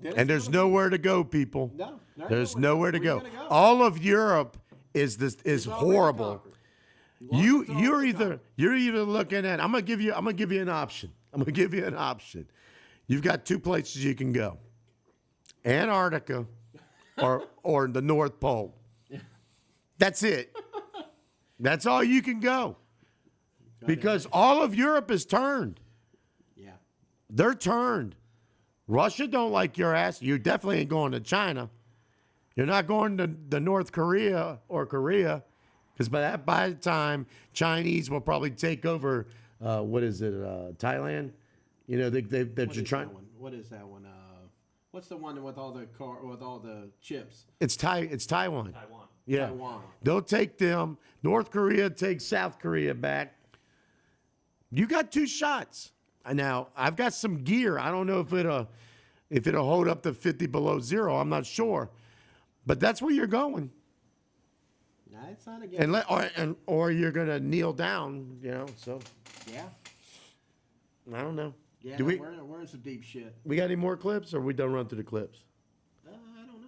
And there's nowhere to go, people. No. There's nowhere to go. Go? All of Europe is horrible. You're either looking at. I'm gonna give you an option. You've got 2 places you can go: Antarctica, or the North Pole. That's it. That's all you can go. Because all of Europe is turned. Yeah. They're turned. Russia don't like your ass. You definitely ain't going to China. You're not going to North Korea or Korea, because by the time Chinese will probably take over, Thailand? They're trying. What is that one? What's the one with all the chips? It's Taiwan. Yeah. Taiwan. They'll take them. North Korea takes South Korea back. You got 2 shots. Now, I've got some gear. I don't know if it'll hold up to 50 below zero. I'm not sure. But that's where you're going. Nah, it's not again. Or you're going to kneel down, so. Yeah. I don't know. Yeah, we're in some deep shit. We got any more clips, or we done run through the clips? I don't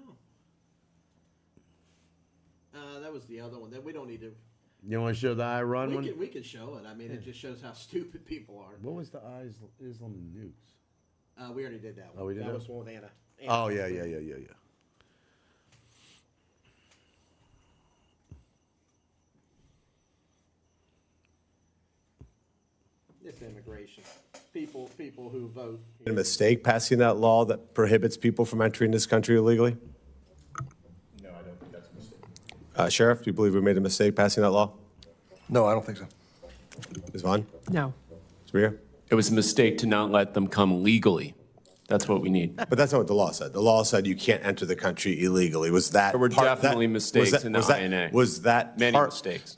know. That was the other one. That we don't need to. You want to show the I run one? We can show it. I mean, it just shows how stupid people are. What was the Islam nukes? We already did that one. Oh, we did that that? was one with Anna. Oh, yeah. This immigration. People who vote. A mistake passing that law that prohibits people from entering this country illegally? No, I don't think that's a mistake. Sheriff, do you believe we made a mistake passing that law? No, I don't think so. Ms. Vaughn? No. Samir? It was a mistake to not let them come legally. That's what we need. But that's not what the law said. The law said you can't enter the country illegally. Was that There were part- definitely that- mistakes was that- in the was that- INA. Was that Many part- mistakes.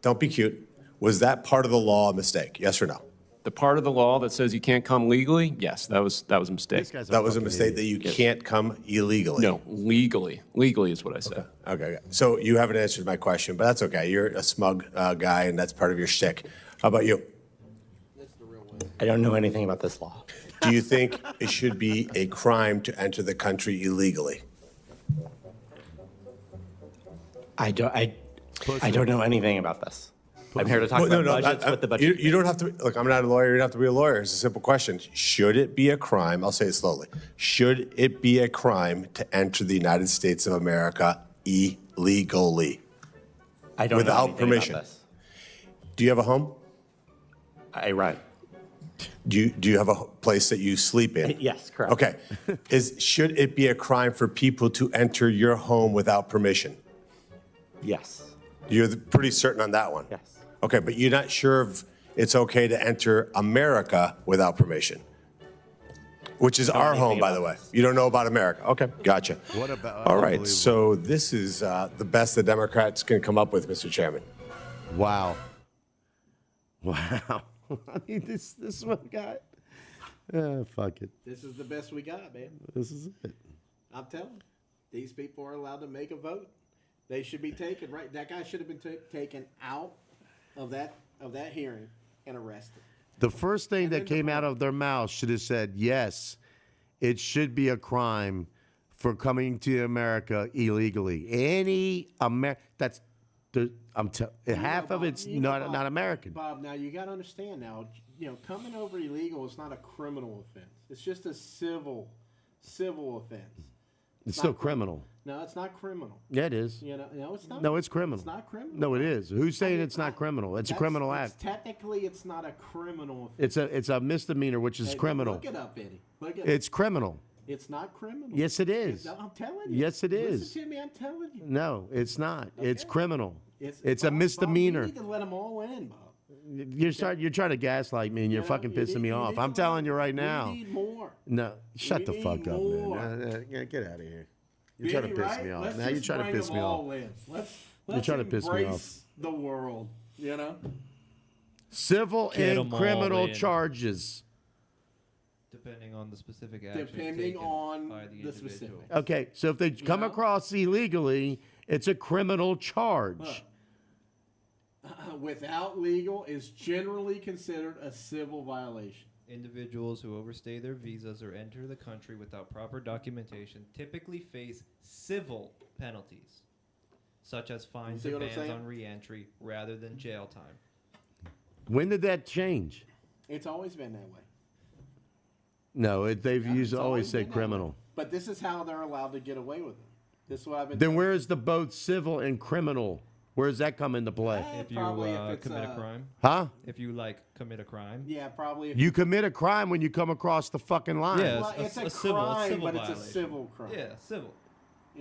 Don't be cute. Was that part of the law a mistake? Yes or no? The part of the law that says you can't come legally, yes, that was a mistake. This guy's That was a fucking mistake that you can't come illegally. No, legally. Legally is what I said. Okay. So you haven't answered my question, but that's okay. You're a smug guy, and that's part of your shtick. How about you? I don't know anything about this law. Do you think it should be a crime to enter the country illegally? I don't know anything about this. I'm here to talk Well, about budgets with the budget. You don't have to. Look, I'm not a lawyer. You don't have to be a lawyer. It's a simple question. Should it be a crime? I'll say it slowly. Should it be a crime to enter the United States of America illegally? I don't know without anything permission. about this. Do you have a home? I rent. Do you have a place that you sleep in? Yes, correct. Okay. Should it be a crime for people to enter your home without permission? Yes. You're pretty certain on that one? Yes. Okay, but you're not sure if it's okay to enter America without permission, which is our home, by the way. You don't know about America. Okay, gotcha. What about? All right, so this is the best the Democrats can come up with, Mr. Chairman. Wow. Wow. I mean, this one got. Fuck it. This is the best we got, man. This is it. I'm telling you, these people are allowed to make a vote. They should be taken, right? That guy should have been taken out of that hearing and arrested. The first thing that came out of their mouth should have said, yes, it should be a crime for coming to America illegally. Any that's half of it's not American. Bob, now you got to understand now, coming over illegal is not a criminal offense. It's just a civil offense. It's still criminal. No, it's not criminal. Yeah, it is. No, it's not. No, it's criminal. It's not criminal. No, it is. Who's saying it's not criminal? It's a criminal act. Technically, it's not a criminal offense. It's a misdemeanor, which is criminal. Look it up, Eddie. Look it up. It's criminal. It's not criminal. Yes, it is. I'm telling you. Yes, it is. Listen to me, I'm telling you. No, it's not. Okay. It's criminal. It's Bob, a misdemeanor. Bob, we need to let them all in, Bob. You're trying to gaslight me, and you're fucking pissing me off. I'm telling you right now. We need more. No, shut the fuck up, more. man. Get out of here. You're trying to piss me off. Now you're trying to piss me off. Let's trying to piss me off. embrace the world, Civil Get 'em and all criminal in. charges. Depending on the specific action Depending taken on by the the individual. specific. Okay, so if they come across illegally, it's a criminal charge. Without legal is generally considered a civil violation. Individuals who overstay their visas or enter the country without proper documentation typically face civil penalties, such as fines See or what I'm bans saying? on re-entry rather than jail time. When did that change? It's always been that way. No, they've It's always been said that way. criminal. But this is how they're allowed to get away with it. This is what I've been. Then where is the both civil and criminal? Where does that come into play? If you Probably if it's, commit a crime, Huh? if you commit a crime, Yeah, probably. If You commit a crime when you come across the fucking line. Yeah. well, it's a civil crime, but it's a violation. civil crime. yeah, civil.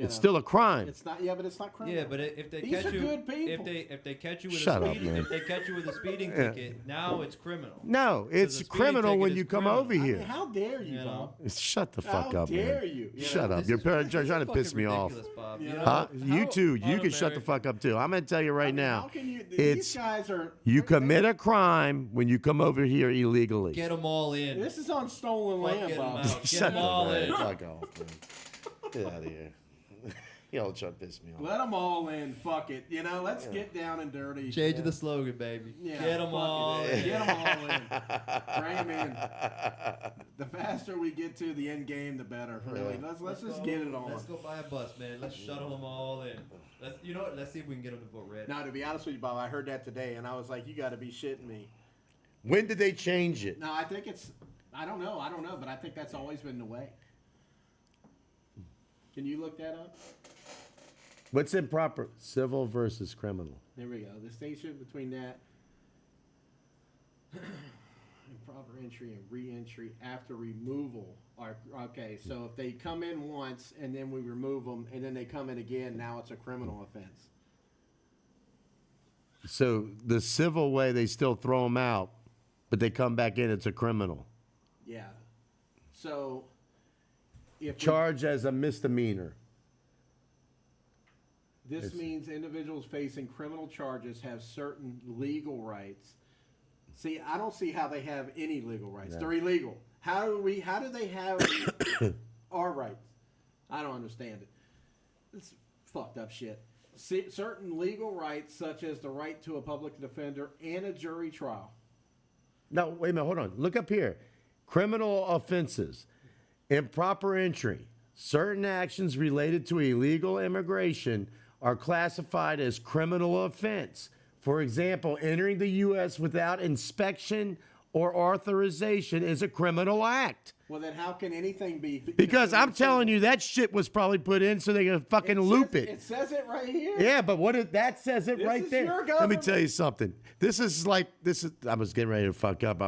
It's still a crime. It's not. Yeah, but it's not criminal. Yeah, but if they These catch are you, good people. if they catch you with Shut a up, speeding, man. if they catch you with a speeding ticket, now it's criminal. No, it's the speeding criminal ticket when is you come criminal. over I mean, here. how dare you, You know? Bob? Shut the How fuck up, dare man. you? Shut up. This You're is trying to fucking piss me off. ridiculous, Bob. You You know? know? Huh? You How too. You can shut the un-American- fuck up too. I'm gonna tell you right now. How can you? These It's guys are. you commit a crime when you come over here illegally. Get them all in. This is on stolen Fuck, land, get 'em Bob. out. Get Shut them all the in. fuck off, man. Get out of here. Y'all trying to piss me off. Let them all in. Fuck it. Let's get down and dirty. Change the slogan, baby. Yeah, Get them fuck all it. in. Get them all in. Bring them in. The faster we get to the end game, the better. Really. Let's just get it on. Let's go buy a bus, man. Let's shuttle them all in. You know what? Let's see if we can get them to vote red. Now, to be honest with you, Bob, I heard that today, and I was like, you got to be shitting me. When did they change it? No, I think it's. I don't know, but I think that's always been the way. Can you look that up? What's improper? Civil versus criminal. There we go. The distinction between that improper entry and re-entry after removal are okay. So if they come in once and then we remove them and then they come in again, now it's a criminal offense. So the civil way, they still throw them out, but they come back in. It's a criminal. Yeah. So if Charged as a misdemeanor. this means individuals facing criminal charges have certain legal rights. See, I don't see how they have any legal rights. No. They're illegal. How do they have our rights? I don't understand it. It's fucked up shit. Certain legal rights, such as the right to a public defender and a jury trial. No, wait a minute. Hold on. Look up here. Criminal offenses, improper entry, certain actions related to illegal immigration are classified as criminal offense. For example, entering the U.S. without inspection or authorization is a criminal act. Well, then how can anything be? Because I'm telling you, that shit was probably put in so they can fucking loop it. It says it right here. Yeah, but that says it right there. Your Let me government. tell you something. This is. I was getting ready to fuck up.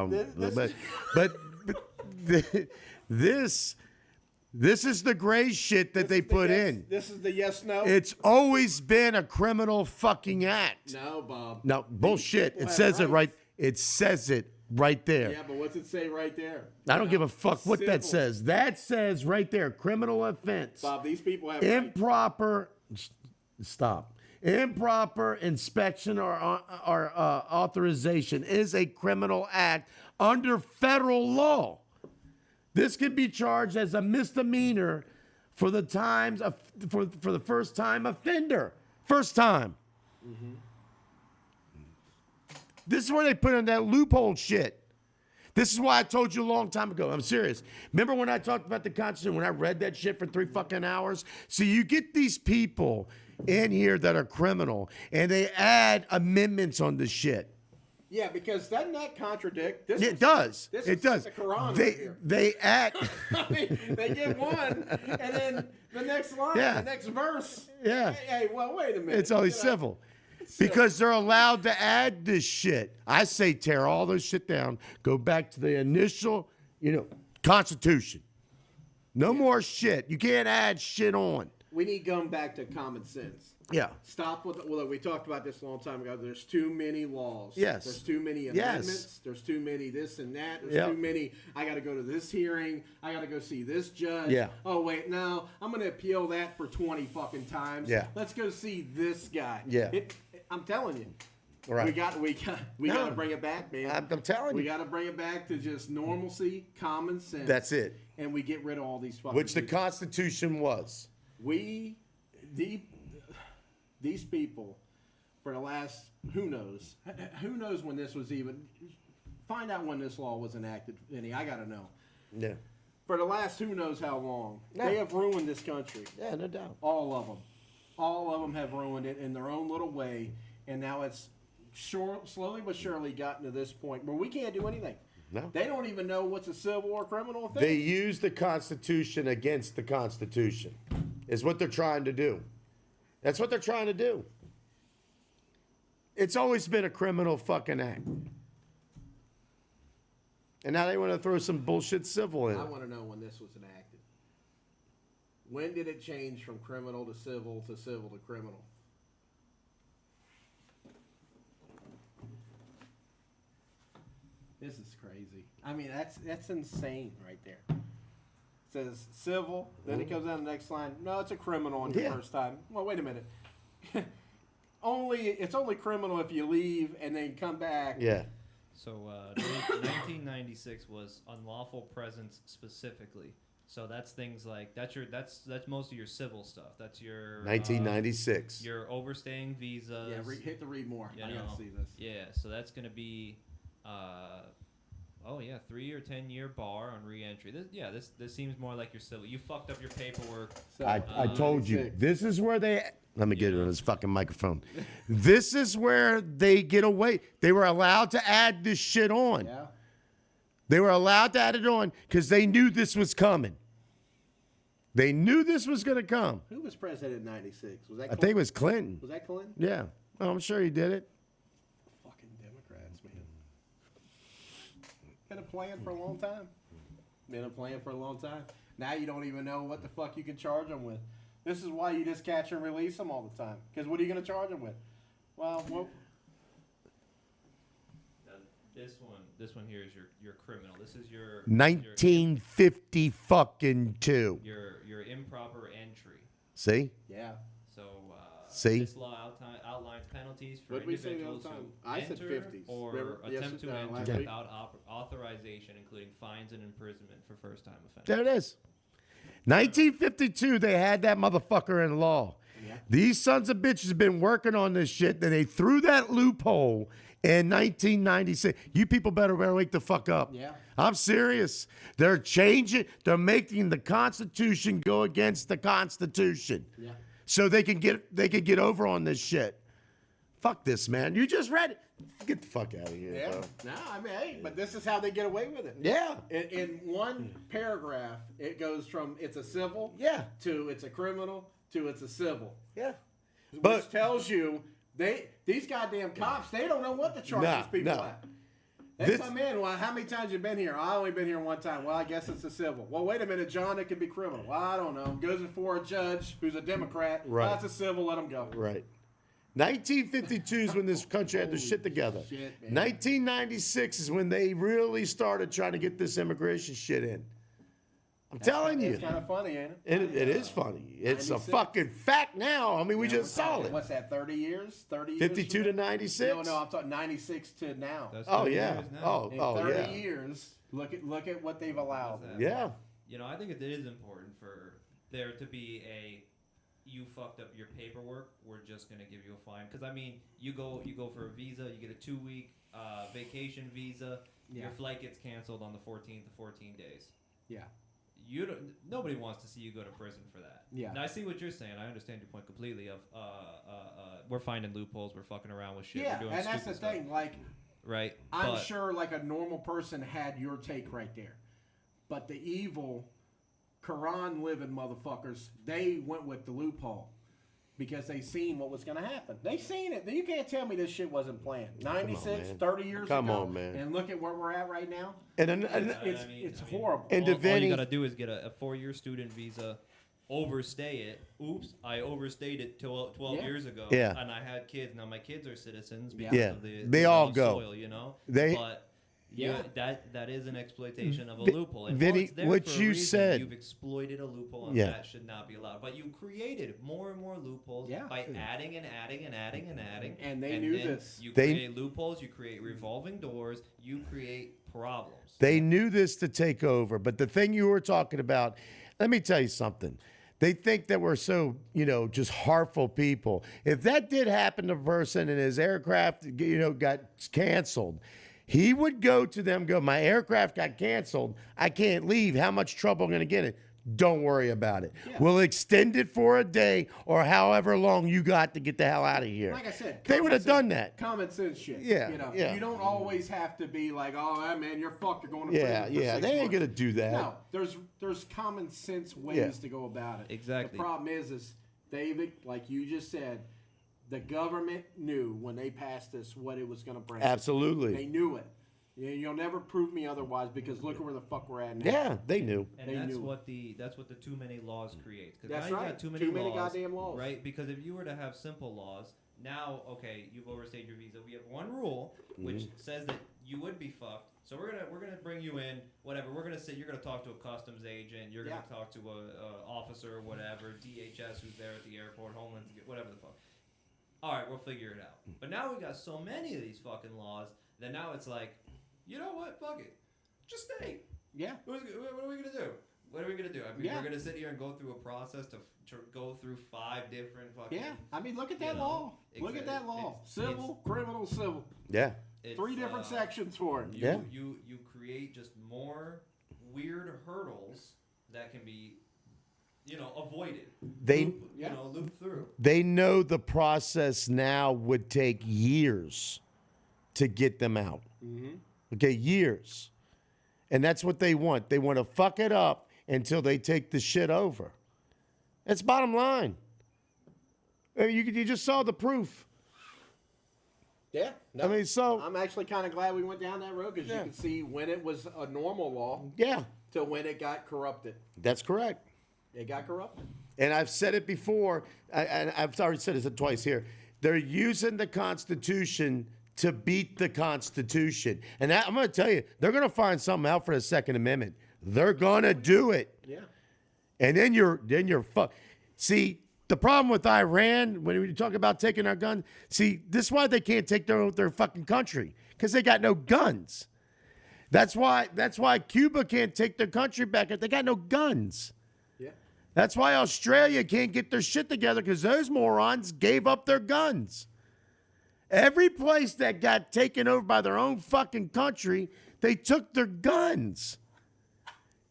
This is the gray shit that they put in. This is the yes no. It's always been a criminal fucking act. No, Bob. No, bullshit. It says it right. It says it right there. Yeah, but what's it say right there? I don't give a fuck what that Civil. says. That says right there, criminal offense. Bob, these people have Improper. Stop. Improper inspection or authorization is a criminal act under federal law. This could be charged as a misdemeanor for the for the first time offender. First time. Mm-hmm. This is where they put in that loophole shit. This is why I told you a long time ago. I'm serious. Remember when I talked about the Constitution, when I read that shit for 3 fucking hours? So you get these people in here that are criminal, and they add amendments on this shit. Yeah, because doesn't that contradict? This It does. This It is does. The Quran They right here. they add. I mean, they give one, and then the next line, Yeah. the next verse. Yeah. Hey, well, wait a minute. It's only You know, civil. Because they're allowed to add this shit. I say tear all this shit down. Go back to the initial, Constitution. No more shit. You can't add shit on. We need going back to common sense. Yeah. Stop with. Well, we talked about this a long time ago. There's too many laws. Yes. There's too many Yes. amendments. There's too many this and that. There's Yep. too many. I got to go to this hearing. I got to go see this judge. Yeah. Oh wait, no. I'm gonna appeal that for 20 fucking times. Yeah. Let's go see this guy. Yeah. I'm telling you. Right. We got to bring it back, man. I'm telling We you. got to bring it back to just normalcy, common sense. That's it. And we get rid of all these fucking. Which the people. Constitution was. These people, for the last, who knows when this was even, find out when this law was enacted, Vinny, I gotta know. Yeah. For the last who knows how long, No. they have ruined this country. Yeah, no doubt. All of them. All of them have ruined it in their own little way, and now it's slowly but surely gotten to this point where we can't do anything. No. They don't even know what's a civil or criminal offense. They use the Constitution against the Constitution, is what they're trying to do. That's what they're trying to do. It's always been a criminal fucking act. And now they want to throw some bullshit civil in I it. want to know when this was enacted. When did it change from criminal to civil to criminal? This is crazy. I mean, that's insane right there. It says civil, then it goes down the next line. No, it's a criminal on your Yeah. first time. Well, wait a minute. It's only criminal if you leave and then come back. Yeah. So 1996 was unlawful presence specifically. So that's things like that's most of your civil stuff. That's your 1996. Your overstaying visas. Yeah, hit the read more. I gotta see this. Yeah, so that's gonna be 3 or 10 year bar on re-entry. This seems more like your civil. You fucked up your paperwork. So, I told you. This is where they. Let me get it on this fucking microphone. This is where they get away. They were allowed to add this shit on. Yeah. They were allowed to add it on because they knew this was coming. They knew this was going to come. Who was president in '96? Was that? I think it was Clinton. Was that Clinton? Yeah. Oh, I'm sure he did it. Fucking Democrats, man. Been a plan for a long time. Now you don't even know what the fuck you can charge them with. This is why you just catch and release them all the time. Because what are you going to charge them with? Well, This one here is your criminal. This is your 1950 fucking 2. Your improper entry. See? Yeah. So See? this law outlines penalties for What'd we say the individuals other time? who I said enter 50s. or Remember? attempt to last enter week. without authorization, including fines and imprisonment for first-time offenders. There it is. 1952, they had that motherfucker in law. Yeah. These sons of bitches have been working on this shit. Then they threw that loophole in 1996. You people better wake the fuck up. Yeah. I'm serious. They're changing. They're making the Constitution go against the Constitution. Yeah. So they can get over on this shit. Fuck this, man. You just read it. Get the fuck out of here, Yeah. bro. No, I mean, hey, but this is how they get away with it. Yeah. In one paragraph, it goes from it's a civil to it's a criminal to it's a civil. Yeah. Which tells you these goddamn cops, they don't know what to charge these people at. They come in, well, how many times you been here? I only been here one time. Well, I guess it's a civil. Well, wait a minute, John, it could be criminal. Well, I don't know. Goes before a judge who's a Democrat. Right. Well, that's a civil, let them go. Right. 1952 is when this country had their shit together. Shit, man. 1996 is when they really started trying to get this immigration shit in. I'm telling you. It's kind of funny, ain't it? It is funny. It's 96. a fucking fact now. I mean, we just saw it. What's that, 30 years? 30 years? 52 to 96? No, I'm talking 96 to now. That's Oh, 30 yeah. years now. In Oh, 30 yeah. years, look at what they've allowed. Yeah. You know, I think it is important for there to be you fucked up your paperwork, we're just gonna give you a fine. Because I mean, you go for a visa, you get a 2-week vacation visa. Yeah. Your flight gets canceled on the 14th to 14 days. Yeah. Nobody wants to see you go to prison for that. Yeah. Now I see what you're saying. I understand your point completely. Of we're finding loopholes, we're fucking around with shit. Yeah, we're doing and that's the stupid thing. stuff. Like, right? I'm But- sure like a normal person had your take right there. But the evil, Quran living motherfuckers, they went with the loophole. Because they seen what was going to happen. They seen it. You can't tell me this shit wasn't planned. 96, man. 30 years Come ago. on, man. And look at where we're at right now. And It's horrible. And all Devaney- you gotta do is get a 4-year student visa, overstay it. Oops, I overstayed it 12 years ago. Yeah. And I had kids. Now my kids are citizens because Yeah. of the They love all of go. soil, you know. They- But Yeah. that is an exploitation of a loophole. And Vinny, while it's there what for a you reason, said- you've exploited a loophole, and Yeah. that should not be allowed. But you created more and more loopholes by adding and adding and adding and adding. And they knew then this. You They- create loopholes. You create revolving doors. You create problems. They knew this to take over. But the thing you were talking about, let me tell you something. They think that we're so, just heartful people. If that did happen to a person and his aircraft, got canceled, he would go to them, my aircraft got canceled. I can't leave. How much trouble am I going to get in? Don't worry about it. Yeah. We'll extend it for a day or however long you got to get the hell out of here. Like I said, they would have done that. Common sense shit. Yeah, You don't always have to be like, oh, man, you're fucked. You're going to Yeah, prison for yeah. 6 They ain't months. going to do that. No, there's common sense ways Yeah. to go about it. Exactly. The problem is David, like you just said, the government knew when they passed this what it was going to bring. Absolutely. They knew it. You'll never prove me otherwise because look at where the fuck we're at now. Yeah, they knew. And They that's knew. what the too many laws creates. Because That's now you right. got too many laws, goddamn laws. right? Because if you were to have simple laws, now okay, you've overstayed your visa. We have one rule which says that you would be fucked. So we're gonna bring you in. Whatever. We're gonna say you're gonna talk to a customs agent. You're gonna talk to a officer or whatever, DHS who's there at the airport, Homeland, whatever the fuck. All right, we'll figure it out. But now we got so many of these fucking laws that now it's like, you know what? Fuck it. Just stay. Yeah. What are we gonna do? What are we gonna do? I mean, Yeah. we're gonna sit here and go through a process to go through 5 different fucking. Yeah. I mean, look at that law. Look at that law. Civil, criminal, civil. Yeah. 3 different sections for it. You create just more weird hurdles that can be, avoided. Loop through. They know the process now would take years to get them out. Okay, years. And that's what they want. They want to fuck it up until they take the shit over. That's bottom line. I mean, you just saw the proof. Yeah. I mean, so I'm actually kind of glad we went down that road because you can see when it was a normal law to when it got corrupted. That's correct. It got corrupted. And I've said it before, and I've already said it twice here. They're using the Constitution to beat the Constitution. And I'm going to tell you, they're going to find something out for the Second Amendment. They're going to do it. Yeah. And then you're fucked. See, the problem with Iran, when you talk about taking our guns, see, this is why they can't take their fucking country, because they got no guns. That's why Cuba can't take their country back. They got no guns. Yeah. That's why Australia can't get their shit together, because those morons gave up their guns. Every place that got taken over by their own fucking country, they took their guns.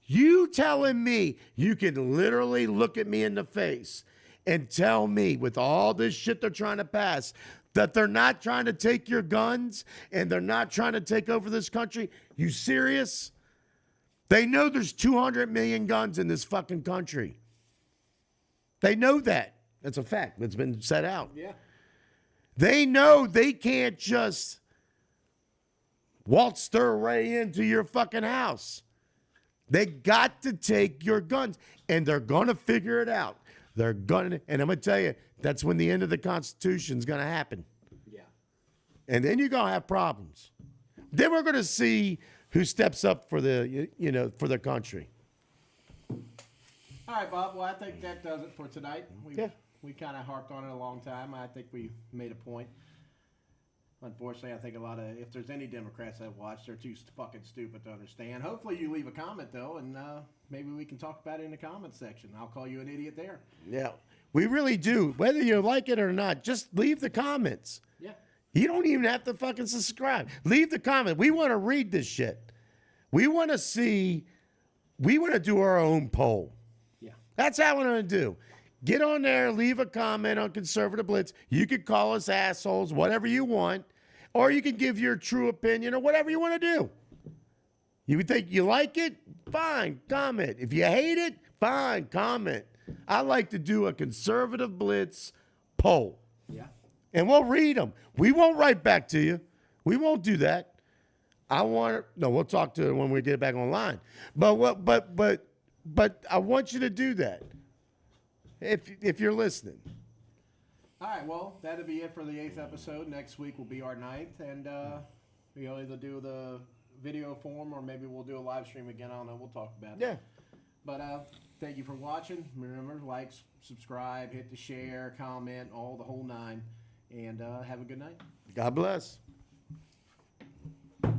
You telling me you can literally look at me in the face and tell me, with all this shit they're trying to pass, that they're not trying to take your guns and they're not trying to take over this country? You serious? They know there's 200 million guns in this fucking country. They know that. That's a fact. That's been set out. Yeah. They know they can't just waltz their way into your fucking house. They got to take your guns, and they're going to figure it out. They're going to, and I'm going to tell you, that's when the end of the Constitution is going to happen. Yeah. And then you're going to have problems. Then we're going to see who steps up for for the country. All right, Bob. Well, I think that does it for tonight. We kind of harped on it a long time. I think we made a point. Unfortunately, I think if there's any Democrats that watch, they're too fucking stupid to understand. Hopefully you leave a comment, though, and maybe we can talk about it in the comment section. I'll call you an idiot there. Yeah, we really do. Whether you like it or not, just leave the comments. Yeah. You don't even have to fucking subscribe. Leave the comment. We want to read this shit. We want to do our own poll. Yeah. That's how we're going to do. Get on there, leave a comment on Conservative Blitz. You could call us assholes, whatever you want, or you can give your true opinion or whatever you want to do. You think you like it? Fine, comment. If you hate it, fine, comment. I like to do a Conservative Blitz poll. Yeah. And we'll read them. We won't write back to you. We won't do that. We'll talk to it when we get back online. But I want you to do that. If you're listening. All right, well, that'll be it for the 8th episode. Next week will be our 9th, and we'll either do the video form or maybe we'll do a live stream again. I don't know. We'll talk about it. Yeah. But thank you for watching. Remember, like, subscribe, hit the share, comment, the whole 9, and have a good night. God bless.